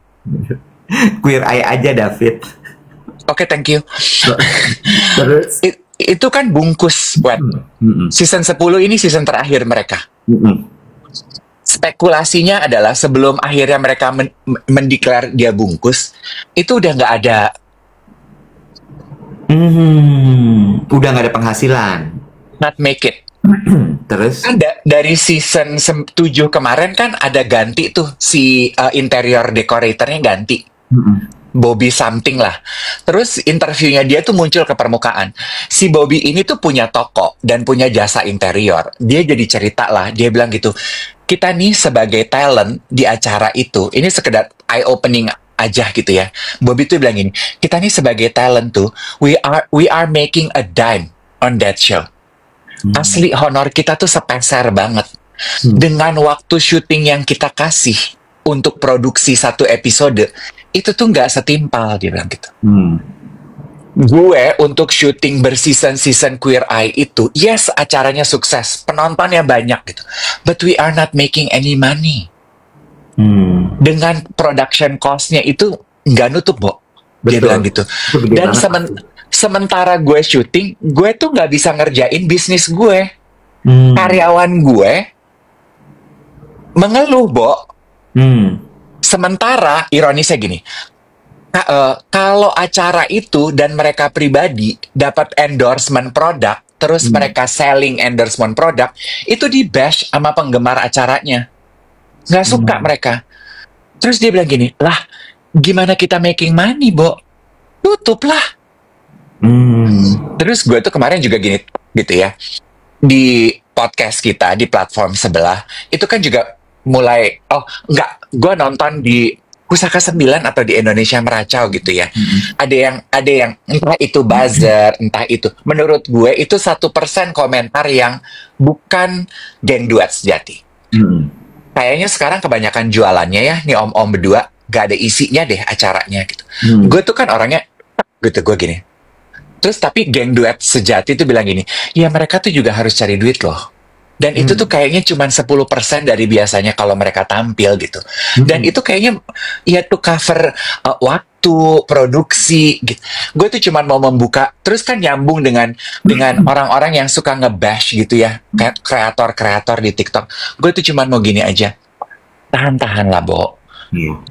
Queer Eye aja, David. Oke, thank you. Terus? Itu kan bungkus, Wet. Season 10 ini season terakhir mereka. Spekulasinya adalah sebelum akhirnya mereka mendeklar dia bungkus, itu udah nggak ada. Udah nggak ada penghasilan. Not make it. Terus? Dari season 7 kemarin kan ada ganti tuh si interior decoratornya ganti. Bobby something lah. Terus interviewnya dia tuh muncul ke permukaan. Si Bobby ini tuh punya toko dan punya jasa interior. Dia jadi cerita lah. Dia bilang gitu, kita nih sebagai talent di acara itu, ini sekedar eye opening aja gitu ya. Bobby tuh bilang gini, kita nih sebagai talent tuh, we are making a dime on that show. Asli honor kita tuh sepeser banget. Dengan waktu syuting yang kita kasih untuk produksi satu episode, itu tuh nggak setimpal, dia bilang gitu. Gue untuk syuting berseason-season Queer Eye itu, yes acaranya sukses, penontonnya banyak gitu, but we are not making any money. Dengan production cost-nya itu nggak nutup, Bo. Dia bilang gitu. Dan sementara gue syuting, gue tuh nggak bisa ngerjain bisnis gue. Karyawan gue mengeluh, Bo. Sementara ironisnya gini, kalau acara itu dan mereka pribadi dapat endorsement produk, terus mereka selling endorsement produk, itu di bash sama penggemar acaranya. Nggak suka mereka. Terus dia bilang gini, lah gimana kita making money, Bo? Tutup lah. Terus gue tuh kemarin juga gini, gitu ya. Di podcast kita, di platform sebelah, itu kan juga mulai, gue nonton di Pusaka 9 atau di Indonesia Meracau gitu ya. Ada yang entah itu buzzer, entah itu. Menurut gue itu 1% komentar yang bukan geng duet sejati. Kayaknya sekarang kebanyakan jualannya ya, nih om-om berdua, gak ada isinya deh acaranya gitu. Gue tuh kan orangnya, gitu, gue gini. Terus tapi geng duet sejati tuh bilang gini, ya mereka tuh juga harus cari duit loh. Dan itu tuh kayaknya cuma 10% dari biasanya kalau mereka tampil gitu. Dan itu kayaknya ya tuh cover waktu, produksi gitu. Gue tuh cuma mau membuka, terus kan nyambung dengan orang-orang yang suka nge-bash gitu ya. Kayak kreator-kreator di TikTok. Gue tuh cuma mau gini aja. Tahan-tahan lah, Bo.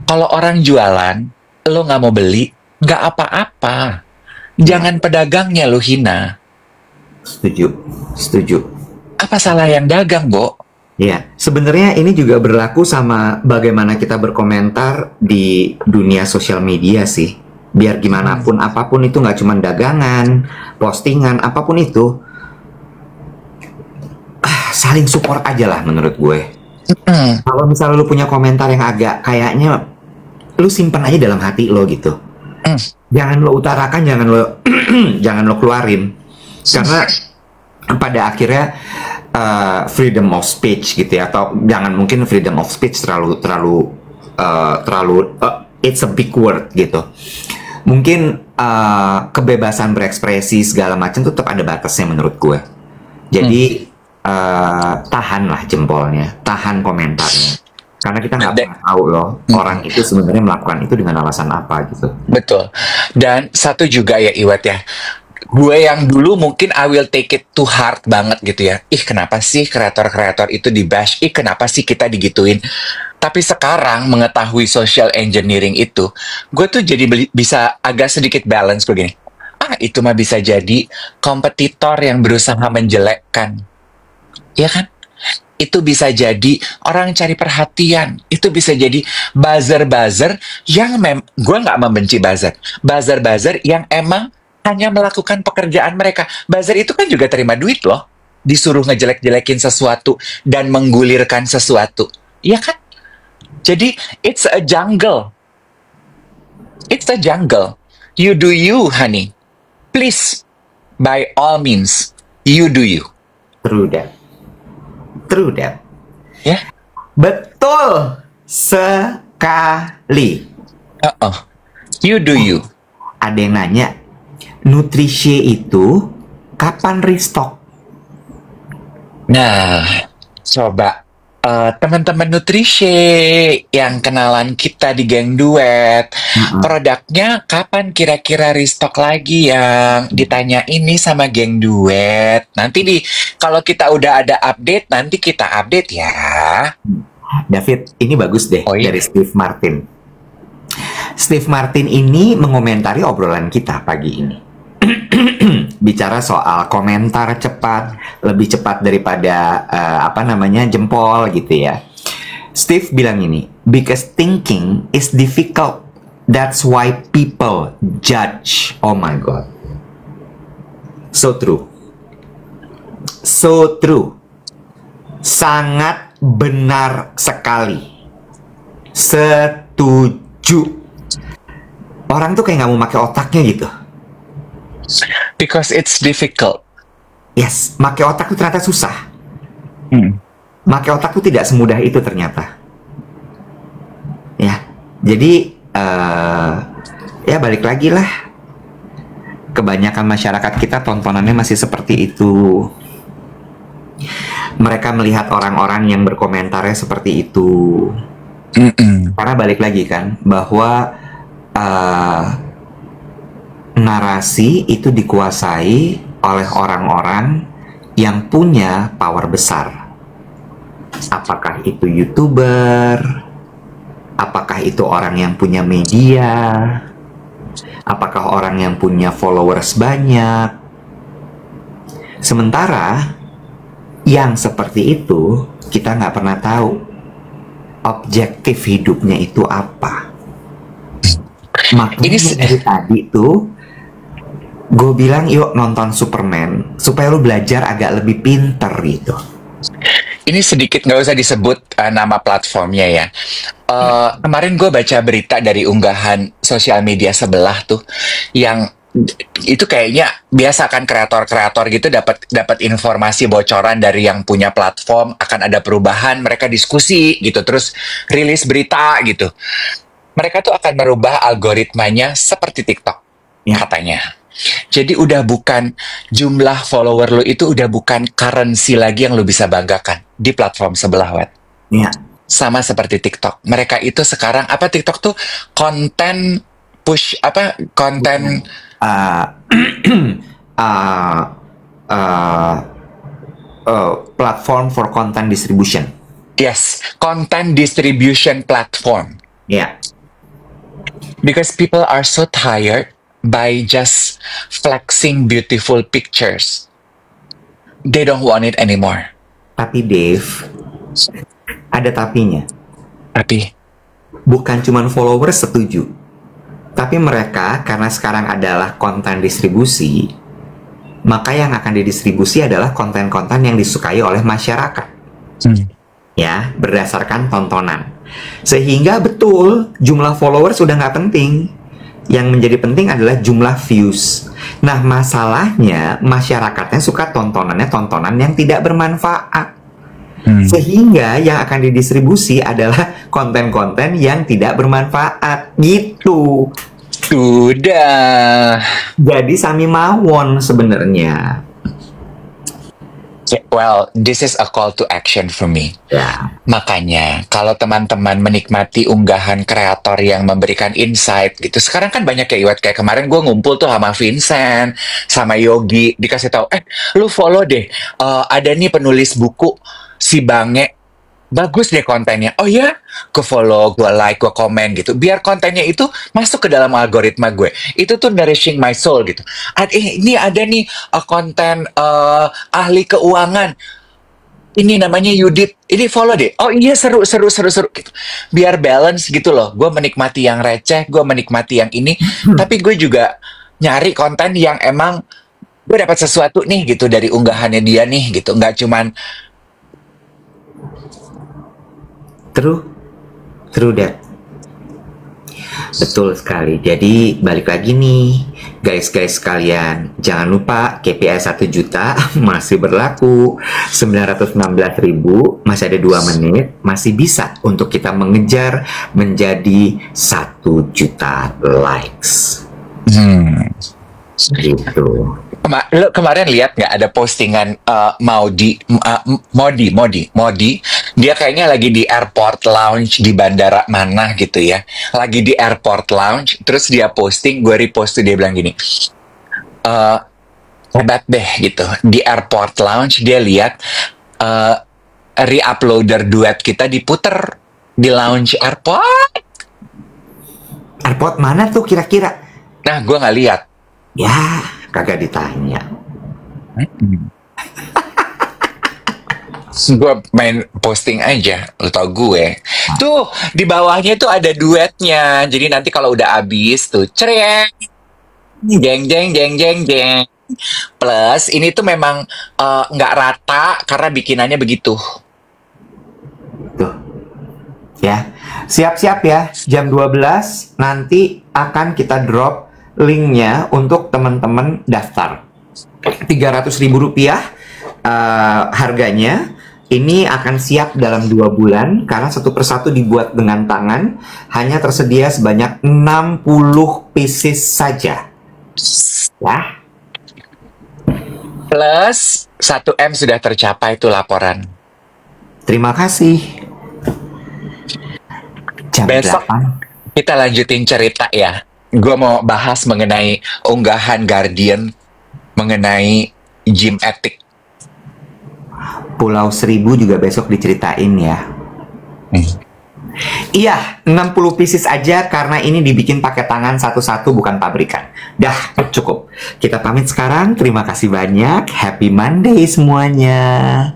Kalau orang jualan, lo nggak mau beli, nggak apa-apa. Jangan pedagangnya lo hina. Setuju. Apa salah yang dagang, Bo? Ya, sebenarnya ini juga berlaku sama bagaimana kita berkomentar di dunia sosial media sih. Biar gimana pun, apapun itu, nggak cuma dagangan, postingan, apapun itu, saling support aja lah menurut gue. Kalau misalnya lu punya komentar yang agak kayaknya, lu simpan aja dalam hati lo gitu. Jangan lo utarakan, jangan lo keluarin. Karena pada akhirnya freedom of speech gitu ya, atau jangan, mungkin freedom of speech terlalu it's a big word gitu. Mungkin kebebasan berekspresi segala macam tuh tetap ada batasnya menurut gue. Jadi tahanlah jempolnya, tahan komentarnya, karena kita nggak pernah tahu loh orang itu sebenarnya melakukan itu dengan alasan apa gitu. Betul. Dan satu juga ya Iwet ya, gue yang dulu mungkin I will take it to heart banget gitu ya. Kenapa sih kreator-kreator itu di bash? Kenapa sih kita digituin? Tapi sekarang mengetahui social engineering itu, gue tuh jadi bisa agak sedikit balance begini. Itu mah bisa jadi kompetitor yang berusaha menjelekkan. Ya kan? Itu bisa jadi orang cari perhatian. Itu bisa jadi buzzer-buzzer yang gue nggak membenci buzzer. Buzzer-buzzer yang emang hanya melakukan pekerjaan mereka. Buzzer itu kan juga terima duit loh. Disuruh ngejelek-jelekin sesuatu dan menggulirkan sesuatu. Iya kan? Jadi, it's a jungle. It's a jungle. You do you, honey. Please, by all means, you do you. True that. Ya? Betul sekali. You do you. Ada yang nanya, Nutrisie itu kapan restock? Nah, coba teman-teman Nutrisie yang kenalan kita di geng duet, produknya kapan kira-kira restock lagi yang ditanya ini sama geng duet? Nanti kalau kita udah ada update, nanti kita update ya. David, ini bagus deh dari Steve Martin. Steve Martin ini mengomentari obrolan kita pagi ini. Bicara soal komentar cepat, lebih cepat daripada jempol gitu ya. Steve bilang ini, because thinking is difficult, that's why people judge. Oh my god, so true, sangat benar sekali, setuju. Orang tuh kayak nggak mau pakai otaknya gitu. Because it's difficult. Yes, pakai otak tuh ternyata susah. Pakai otak tuh tidak semudah itu ternyata. Ya, jadi ya balik lagi lah. Kebanyakan masyarakat kita tontonannya masih seperti itu. Mereka melihat orang-orang yang berkomentarnya seperti itu. Karena balik lagi kan, bahwa narasi itu dikuasai oleh orang-orang yang punya power besar. Apakah itu YouTuber? Apakah itu orang yang punya media? Apakah orang yang punya followers banyak? Sementara yang seperti itu kita nggak pernah tahu objektif hidupnya itu apa. Makanya dari tadi tuh gue bilang yuk nonton Superman supaya lu belajar agak lebih pinter gitu. Ini sedikit nggak usah disebut nama platformnya ya. Kemarin gue baca berita dari unggahan sosial media sebelah tuh, yang itu kayaknya biasa kan kreator-kreator gitu dapat informasi bocoran dari yang punya platform akan ada perubahan, mereka diskusi gitu, terus rilis berita gitu. Mereka tuh akan merubah algoritmanya seperti TikTok katanya. Jadi udah bukan jumlah follower lo itu udah bukan currency lagi yang lo bisa banggakan di platform sebelah, Wet. Iya. Sama seperti TikTok. Mereka itu sekarang TikTok tuh konten push konten platform for content distribution. Yes, content distribution platform. Yeah. Because people are so tired by just flexing beautiful pictures. They don't want it anymore. Tapi Dave, ada tapinya. Tapi bukan cuman followers setuju, tapi mereka karena sekarang adalah konten distribusi, maka yang akan didistribusi adalah konten-konten yang disukai oleh masyarakat. Ya, berdasarkan tontonan. Sehingga betul jumlah followers sudah nggak penting. Yang menjadi penting adalah jumlah views. Nah, masalahnya masyarakatnya suka tontonan yang tidak bermanfaat. Sehingga yang akan didistribusi adalah konten-konten yang tidak bermanfaat. Gitu. Sudah. Jadi sami mawon sebenarnya. Well, this is a call to action for me. Ya. Makanya, kalau teman-teman menikmati unggahan kreator yang memberikan insight gitu, sekarang kan banyak kayak Iwat, kayak kemarin gue ngumpul tuh sama Vincent, sama Yogi, dikasih tahu, lu follow deh, ada nih penulis buku si Bange, bagus deh kontennya. Oh ya, gue follow, gue like, gue komen gitu. Biar kontennya itu masuk ke dalam algoritma gue. Itu tuh nourishing my soul gitu. Ini ada nih konten ahli keuangan. Ini namanya Yudit. Ini follow deh. Oh iya, seru gitu. Biar balance gitu loh. Gue menikmati yang receh, gue menikmati yang ini. Tapi gue juga nyari konten yang emang gue dapat sesuatu nih gitu dari unggahannya dia nih gitu. Nggak cuman True that. Betul sekali. Jadi balik lagi nih guys sekalian, jangan lupa KPI 1 juta masih berlaku. 916.000 masih ada 2 menit, masih bisa untuk kita mengejar menjadi 1 juta likes. Gitu. Lo kemarin lihat nggak ada postingan Modi, dia kayaknya lagi di airport lounge di bandara mana gitu ya, lagi di airport lounge, terus dia posting, gue repost tuh, dia bilang gini, hebat deh gitu, di airport lounge dia lihat re-uploader duet kita diputer di lounge airport. Airport mana tuh kira-kira? Nah, gue nggak lihat. Ya, kagak ditanya. Gue main posting aja, lo tau gue. Tuh, di bawahnya tuh ada duetnya. Jadi nanti kalau udah habis tuh, cereng, jeng. Plus, ini tuh memang nggak rata karena bikinannya begitu. Tuh. Ya, siap-siap ya. Jam 12 nanti akan kita drop linknya untuk teman-teman daftar. Rp300.000 harganya. Ini akan siap dalam 2 bulan karena satu persatu dibuat dengan tangan. Hanya tersedia sebanyak 60 pieces saja. Ya. Plus 1M sudah tercapai tuh laporan. Terima kasih. Jam Besok 8. kita lanjutin cerita ya. Gue mau bahas mengenai unggahan Guardian mengenai gym etik. Pulau Seribu juga besok diceritain ya. Iya, 60 pieces aja karena ini dibikin pakai tangan satu-satu bukan pabrikan. Dah, cukup. Kita pamit sekarang. Terima kasih banyak. Happy Monday semuanya.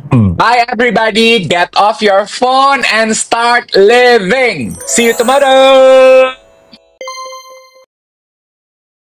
Bye everybody, get off your phone and start living. See you tomorrow.